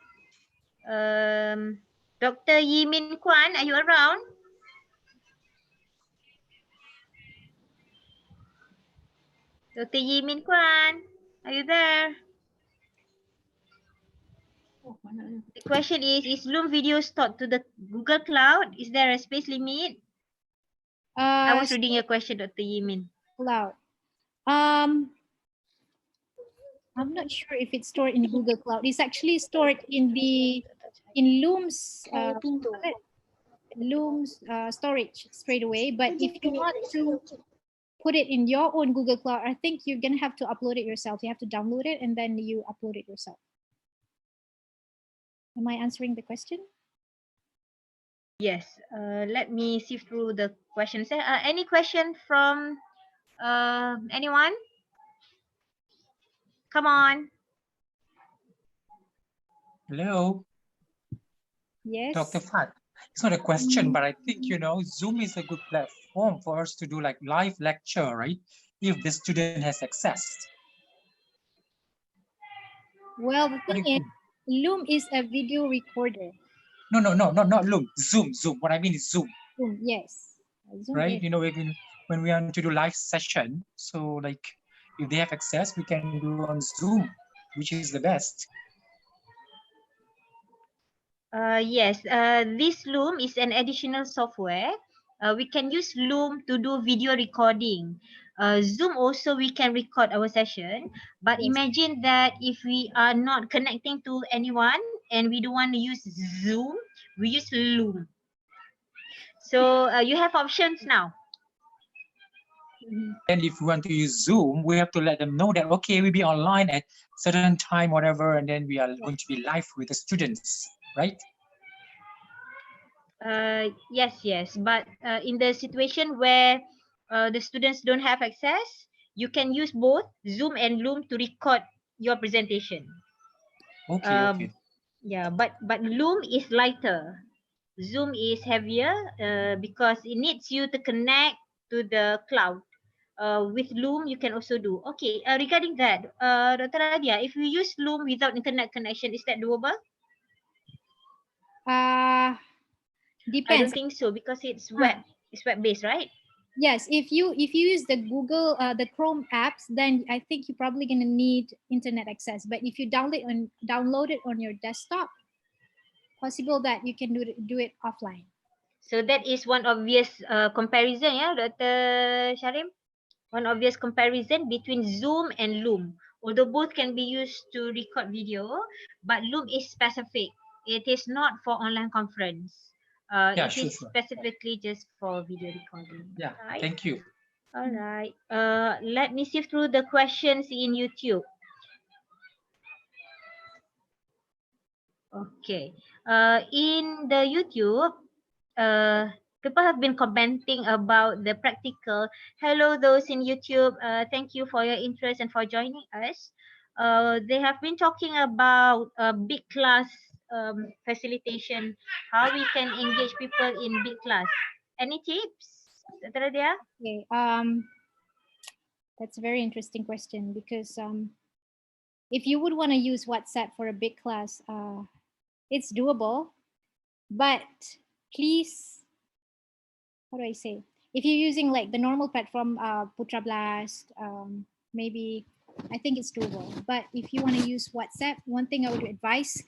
Dr. Yimin Kwan, are you around? Dr. Yimin Kwan, are you there? The question is Loom video stored to the Google Cloud? Is there a space limit? I was reading your question, Dr. Yimin. Cloud. I'm not sure if it's stored in Google Cloud. It's actually stored in Loom's storage straight away. But if you want to put it in your own Google Cloud, I think you're gonna have to upload it yourself. You have to download it and then you upload it yourself. Am I answering the question? Yes. Let me sift through the questions. Any question from anyone? Come on. Hello. Yes. Dr. Fat, it's not a question, but I think, Zoom is a good platform for us to do like live lecture, right? If the student has access. Well, the thing is, Loom is a video recorder. not Loom. Zoom. What I mean is Zoom. Zoom, yes. Zoom Right? is. You know, when we want to do live session, so like if they have access, we can do on Zoom, which is the best. Yes, this Loom is an additional software. We can use Loom to do video recording. Zoom also we can record our session. But Yes. imagine that if we are not connecting to anyone and we don't want to use Zoom, we use Loom. So you have options now. And if we want to use Zoom, we have to let them know that, okay, we'll be online at certain time, whatever, and then we are going to be live with the students, right? Yes. But in the situation where the students don't have access, you can use both Zoom and Loom to record your presentation. Okay. Yeah, but Loom is lighter. Zoom is heavier because it needs you to connect to the cloud. With Loom, you can also do. Okay, regarding that, Dr. Radhiah, if we use Loom without internet connection, is that doable? Depends. I don't think so because it's web. It's web based, right? Yes, if you use the Google the Chrome apps, then I think you're probably gonna need internet access. But if you download it on your desktop, possible that you can do it offline. So that is one obvious comparison, yeah, Dr. Sharim? One obvious comparison between Zoom and Loom. Although both can be used to record video, but Loom is specific. It is not for online conference. Yeah, it is sure. specifically just for video recording. Yeah, Right? thank you. All right. Let me sift through the questions in YouTube. Okay. In the YouTube, people have been commenting about the practical. Hello, those in YouTube. Thank you for your interest and for joining us. They have been talking about big class facilitation, how we can engage people in big class. Any tips, Dr. Radhiah? Okay. That's a very interesting question because if you would want to use WhatsApp for a big class, it's doable, but please, how do I say? If you're using like the normal platform, Putra Blast, maybe I think it's doable. But if you want to use WhatsApp, one thing I would advise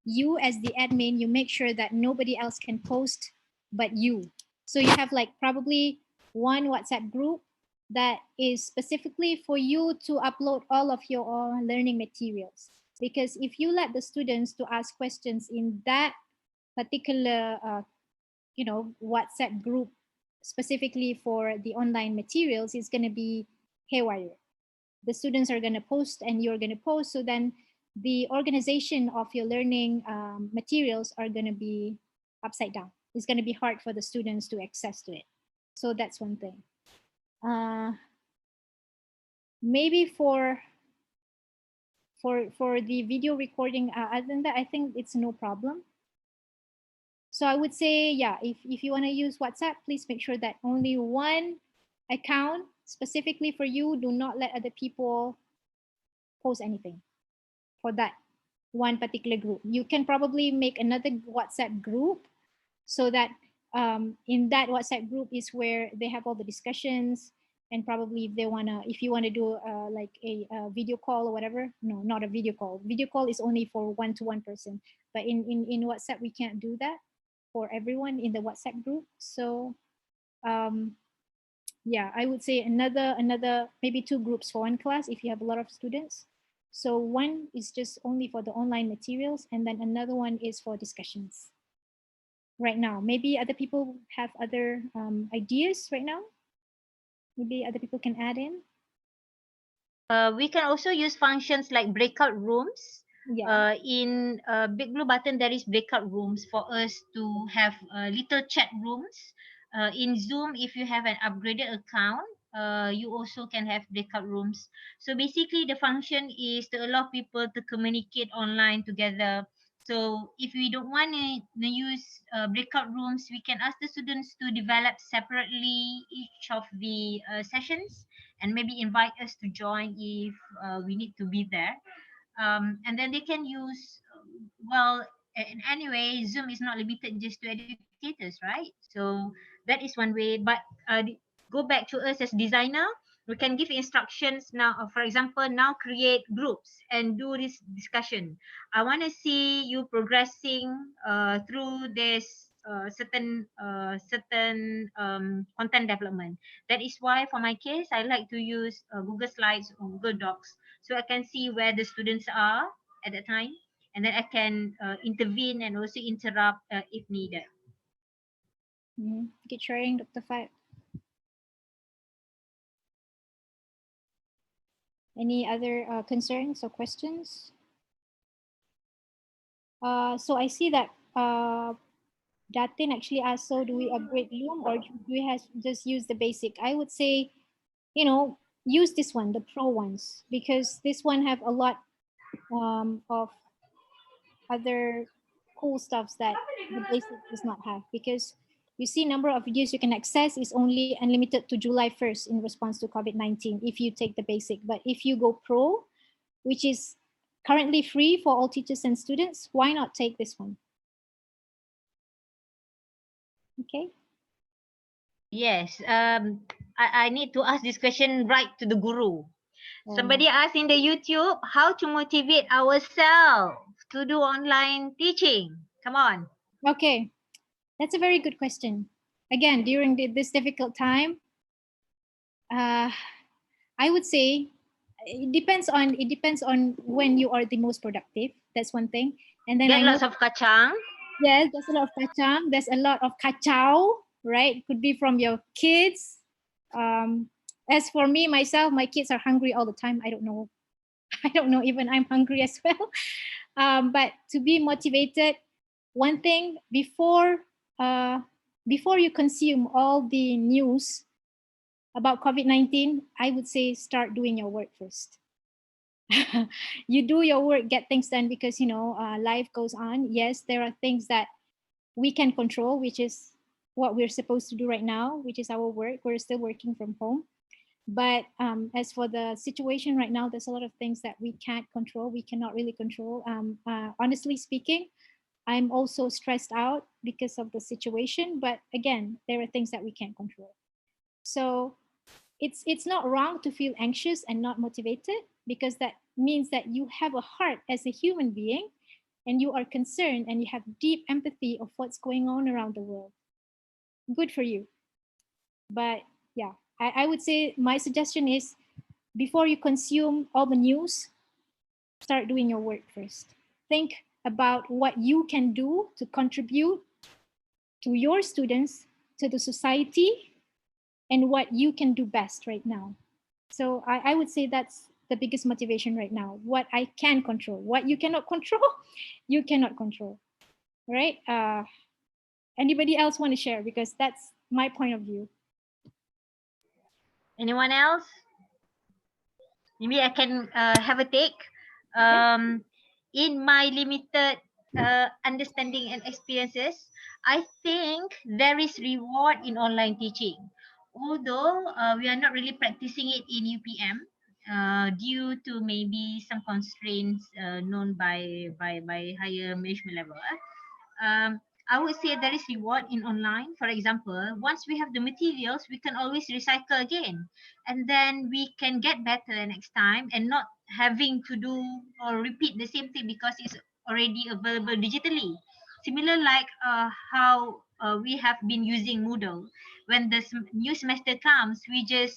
you as the admin, you make sure that nobody else can post but you. So you have like probably one WhatsApp group that is specifically for you to upload all of your learning materials. Because if you let the students to ask questions in that particular, WhatsApp group specifically for the online materials, it's going to be haywire. The students are going to post and you're going to post. So then the organization of your learning materials are going to be upside down. It's going to be hard for the students to access to it. So that's one thing. Maybe for the video recording, other than that, I think it's no problem. So I would say, yeah, if you want to use WhatsApp, please make sure that only one account specifically for you. Do not let other people post anything for that one particular group. You can probably make another WhatsApp group so that in that WhatsApp group is where they have all the discussions, and probably if you wanna do like a video call or whatever. No, not a video call. Video call is only for one-to-one person, but in WhatsApp we can't do that for everyone in the WhatsApp group. So yeah, I would say another maybe two groups for one class if you have a lot of students. So one is just only for the online materials, and then another one is for discussions. Right now, maybe other people have other ideas right now. Maybe other people can add in. We can also use functions like breakout rooms. Yeah. In Big Blue Button, there is breakout rooms for us to have little chat rooms. In Zoom, if you have an upgraded account, you also can have breakout rooms. So basically, the function is to allow people to communicate online together. So if we don't want to use breakout rooms, we can ask the students to develop separately each of the sessions and maybe invite us to join if we need to be there. And then they can use, well, And anyway, Zoom is not limited just to educators, right? So that is one way. But go back to us as designer, we can give instructions now. For example, now create groups and do this discussion. I want to see you progressing through this certain content development. That is why for my case, I like to use Google Slides or Google Docs, so I can see where the students are at that time, and then I can intervene and also interrupt if needed. Good sharing, Dr. Fat. Any other concerns or questions? So I see that Datin actually asked, so do we upgrade Loom or do we just use the basic? I would say, you know, use this one, the pro ones, because this one have a lot of other cool stuffs that the basic does not have, because you see number of videos you can access is only unlimited to July 1st in response to COVID-19 if you take the basic. But if you go pro, which is currently free for all teachers and students, why not take this one? Okay. Yes, I need to ask this question right to the guru. Somebody asked in the YouTube how to motivate ourselves to do online teaching. Come on. Okay, that's a very good question. Again, during this difficult time, I would say it depends on when you are the most productive. That's one thing. And then Get I know lots of kacang. yes, there's a lot of kacang. There's a lot of kacau, right? Could be from your kids. As for me, myself, my kids are hungry all the time. I don't know. I don't know, even I'm hungry as well. But to be motivated, one thing before you consume all the news about COVID-19, I would say start doing your work first. You do your work, get things done, because life goes on. Yes, there are things that we can control, which is what we're supposed to do right now, which is our work. We're still working from home. But as for the situation right now, there's a lot of things that we can't control. We cannot really control. Honestly speaking, I'm also stressed out because of the situation. But again, there are things that we can't control. So it's not wrong to feel anxious and not motivated, because that means that you have a heart as a human being and you are concerned and you have deep empathy of what's going on around the world. Good for you. But yeah, I would say my suggestion is before you consume all the news, start doing your work first. Think about what you can do to contribute to your students, to the society, and what you can do best right now. So I would say that's the biggest motivation right now. What I can control. What you cannot control, you cannot control. Right? Anybody else want to share? Because that's my point of view. Anyone else? Maybe I can have a take. In my limited understanding and experiences, I think there is reward in online teaching. Although we are not really practicing it in UPM due to maybe some constraints known by higher management level. I would say there is reward in online. For example, once we have the materials, we can always recycle again. And then we can get better next time and not having to do or repeat the same thing because it's already available digitally. Similar like how we have been using Moodle. When the new semester comes, we just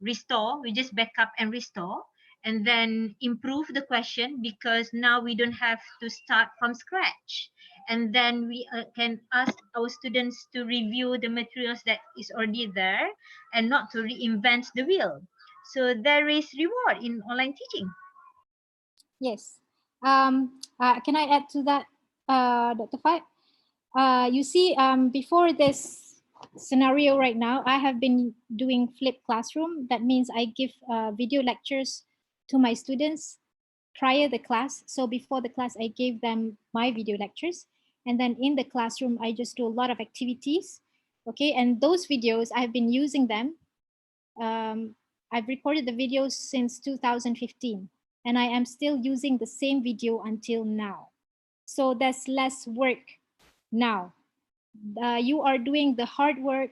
restore, we just back up and restore and then improve the question because now we don't have to start from scratch. And then we can ask our students to review the materials that is already there and not to reinvent the wheel. So there is reward in online teaching. Yes. Can I add to that, Dr. Fat? You see, before this scenario right now, I have been doing flipped classroom. That means I give video lectures to my students prior the class. So before the class, I gave them my video lectures. And then in the classroom, I just do a lot of activities. Okay, and those videos, I've been using them. I've recorded the videos since 2015, and I am still using the same video until now. So there's less work now. You are doing the hard work,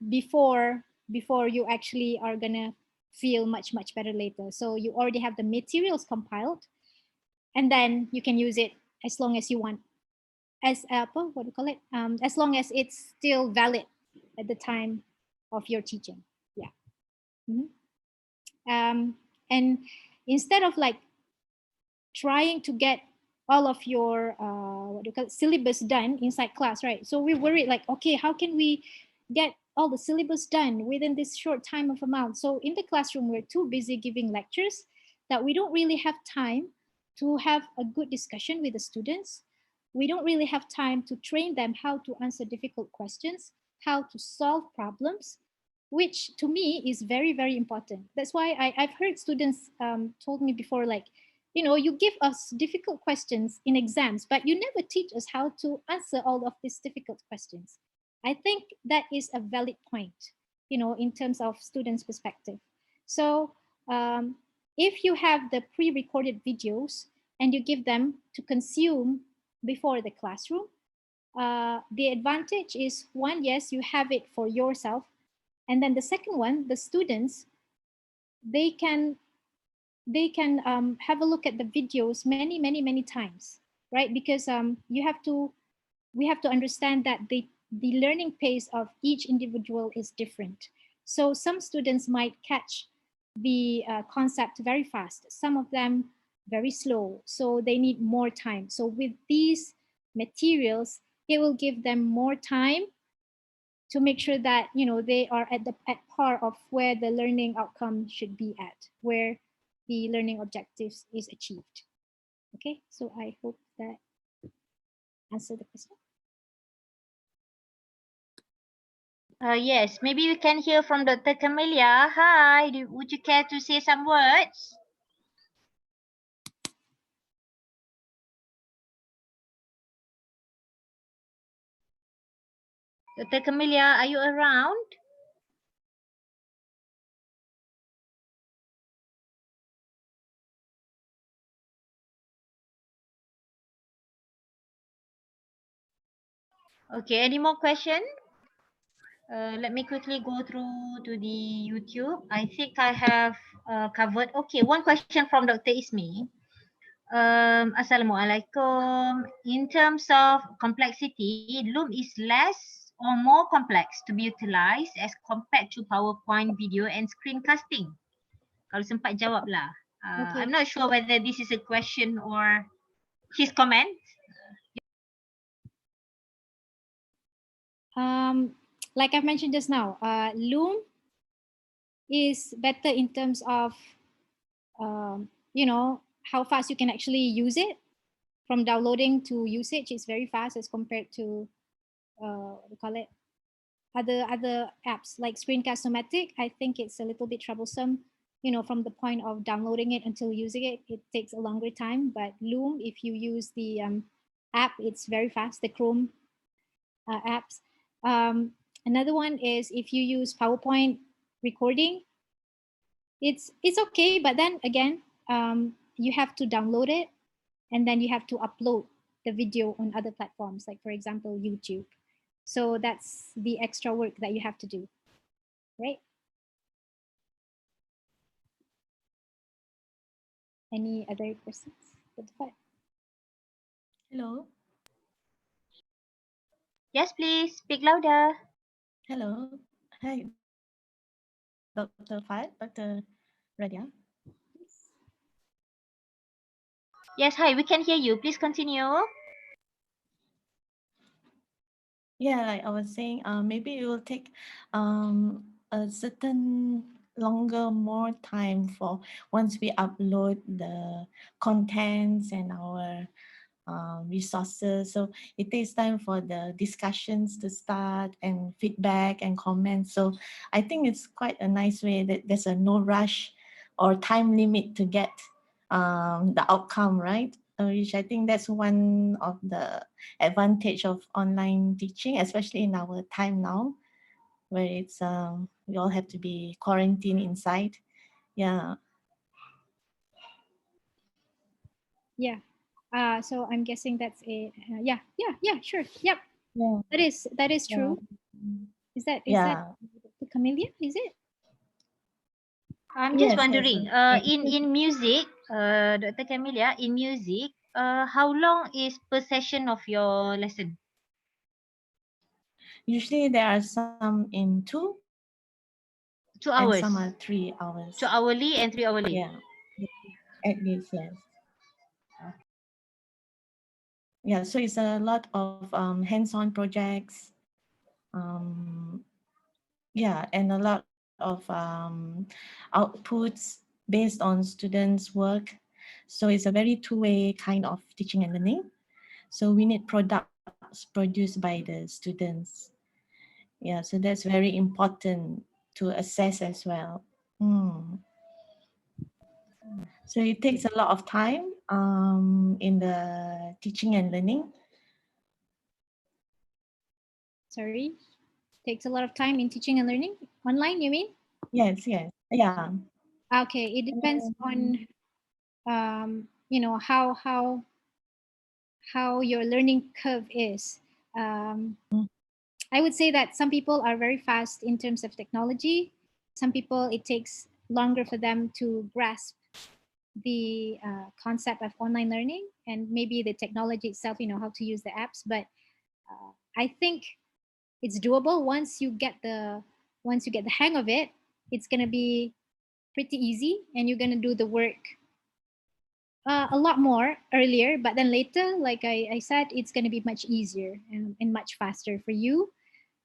before you actually are gonna feel much better later. So you already have the materials compiled, and then you can use it as long as you want, as what do you call it? As long as it's still valid at the time of your teaching. Yeah. And instead of like trying to get all of your what do you call it, syllabus done inside class, right? So we worried like, okay, how can we get all the syllabus done within this short time of amount? So in the classroom, we're too busy giving lectures that we don't really have time to have a good discussion with the students. We don't really have time to train them how to answer difficult questions, how to solve problems, which to me is very important. That's why I've heard students told me before, like, you give us difficult questions in exams, but you never teach us how to answer all of these difficult questions. I think that is a valid point, in terms of students' perspective. So if you have the pre-recorded videos and you give them to consume before the classroom, the advantage is, one, yes, you have it for yourself. And then the second one, the students, they can have a look at the videos many times, right? Because we have to understand that the learning pace of each individual is different. So some students might catch the concept very fast, some of them very slow, so they need more time. So with these materials, it will give them more time to make sure that they are at par of where the learning outcome should be at, where the learning objectives is achieved. Okay, so I hope that answered the question. Yes, maybe we can hear from Dr. Camelia. Hi, would you care to say some words? Dr. Camelia, are you around? Okay, any more questions? Let me quickly go through to the YouTube. I think I have covered. Okay, one question from Dr. Ismi. Assalamualaikum. In terms of complexity, Loom is less or more complex to be utilized as compared to PowerPoint video and screencasting? Kalau sempat jawab lah. Okay. I'm not sure whether this is a question or his comment. Like I've mentioned just now, Loom is better in terms of how fast you can actually use it. From downloading to usage, it's very fast as compared to what do you call it, other apps like Screencast-O-Matic. I think it's a little bit troublesome, from the point of downloading it until using it, it takes a longer time. But Loom, if you use the app, it's very fast, the Chrome apps. Another one is if you use PowerPoint recording, it's okay, but then again, you have to download it and then you have to upload the video on other platforms, like for example, YouTube. So that's the extra work that you have to do, right? Any other questions? Hello. Yes, please speak louder. Hello. Hi, Dr. Fahad, Dr. Radhiah. Yes, hi, we can hear you. Please continue. Yeah, like I was saying, maybe it will take a certain more time for once we upload the contents and our resources. So it takes time for the discussions to start and feedback and comments. So I think it's quite a nice way that there's a no rush or time limit to get the outcome, right? Which I think that's one of the advantage of online teaching, especially in our time now, where it's we all have to be quarantined inside. Yeah. Yeah. So I'm guessing that's it. Yeah. Sure. Yep. Yeah. That is Yeah. true. Is that Yeah. the Camellia? Is it? I'm just Yes, yes, wondering, yes. in music, Dr. Camelia, in music, how long is per session of your lesson? Usually there are some in 2 and hours, some are 3 hours. 2 hourly and 3 hourly. Yeah, at least, yes. Yeah, so it's a lot of hands-on projects. Yeah, and a lot of outputs based on students' work. So it's a very two-way kind of teaching and learning. So we need products produced by the students. Yeah, so that's very important to assess as well. Mm. So it takes a lot of time in the teaching and learning. Sorry. Takes a lot of time in teaching and learning. Online, you mean? Yes, yes, yeah. Okay. It depends on you know how your learning curve is. I would say that some people are very fast in terms of technology. Some people, it takes longer for them to grasp the concept of online learning and maybe the technology itself, you know, how to use the apps. But I think it's doable once you get the hang of it. It's gonna be pretty easy, and you're gonna do the work a lot more earlier. But then later, like I said, it's gonna be much easier and much faster for you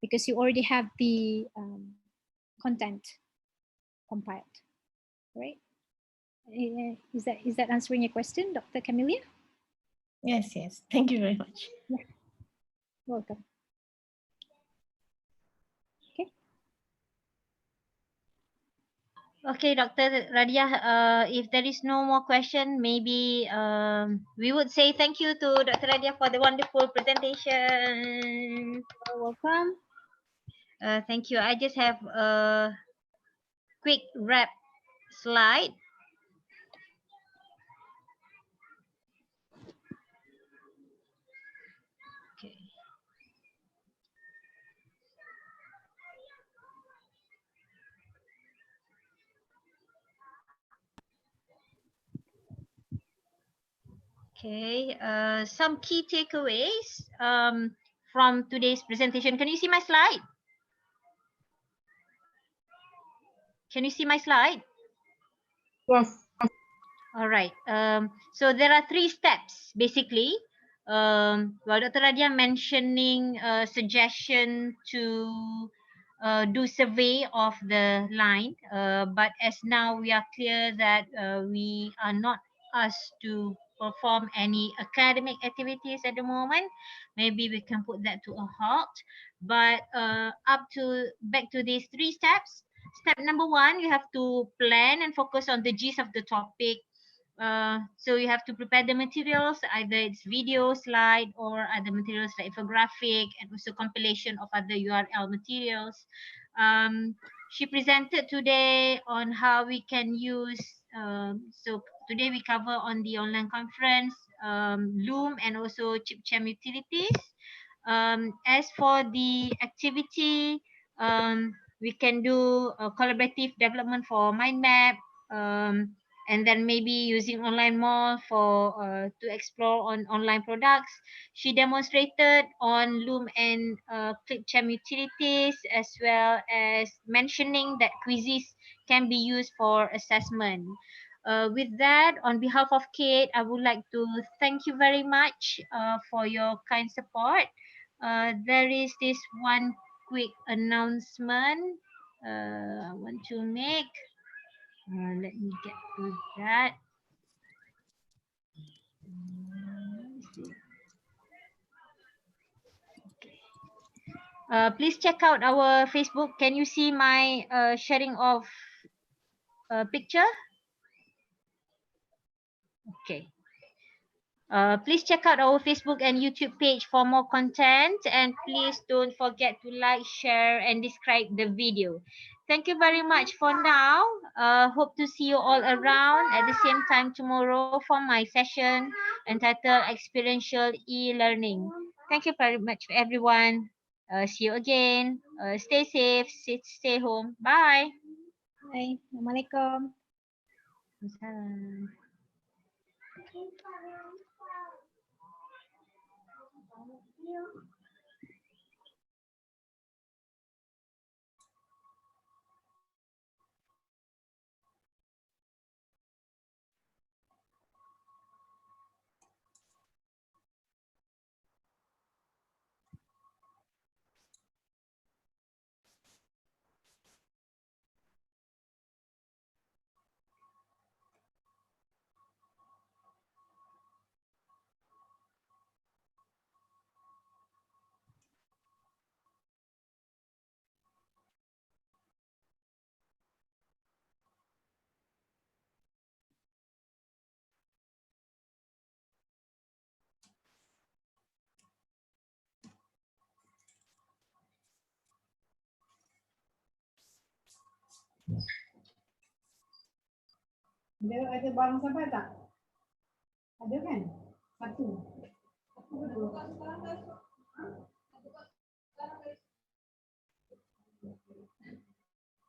because you already have the content compiled, right? Is that answering your question, Dr. Camelia? Yes, yes. Thank you very much. Yeah. Welcome. Okay. Okay, Dr. Radhiah, if there is no more question, maybe we would say thank you to Dr. Radhiah for the wonderful presentation. You're welcome. Thank you. I just have a quick wrap slide. Okay. Okay, some key takeaways from today's presentation. Can you see my slide? Can you see my slide? Yes. All right. So there are 3 steps basically. Well, Dr. Radhiah mentioning a suggestion to do survey of the line, but as now we are clear that we are not asked to perform any academic activities at the moment. Maybe we can put that to a halt. But back to these 3 steps. Step number 1, you have to plan and focus on the gist of the topic. So you have to prepare the materials, either it's video, slide, or other materials like infographic, and also compilation of other URL materials. She presented today on how we can use, so today we cover on the online conference, Loom, and also Chime utilities. As for the activity, we can do a collaborative development for mind map, and then maybe using online more for to explore on online products. She demonstrated on Loom and Chime utilities, as well as mentioning that quizzes can be used for assessment. With that, on behalf of CADe, I would like to thank you very much for your kind support. There is this one quick announcement I want to make. Let me get to that. Please check out our Facebook. Can you see my sharing of picture? Okay. Please check out our Facebook and YouTube page for more content, and please don't forget to like, share, and describe the video. Thank you very much for now. Hope to see you all around at the same time tomorrow for my session entitled Experiential E-Learning. Thank you very much, everyone. See you again. Stay safe. Stay home. Bye. Bye. Assalamualaikum. Salam. Ada barang sampai tak? Ada kan? Satu.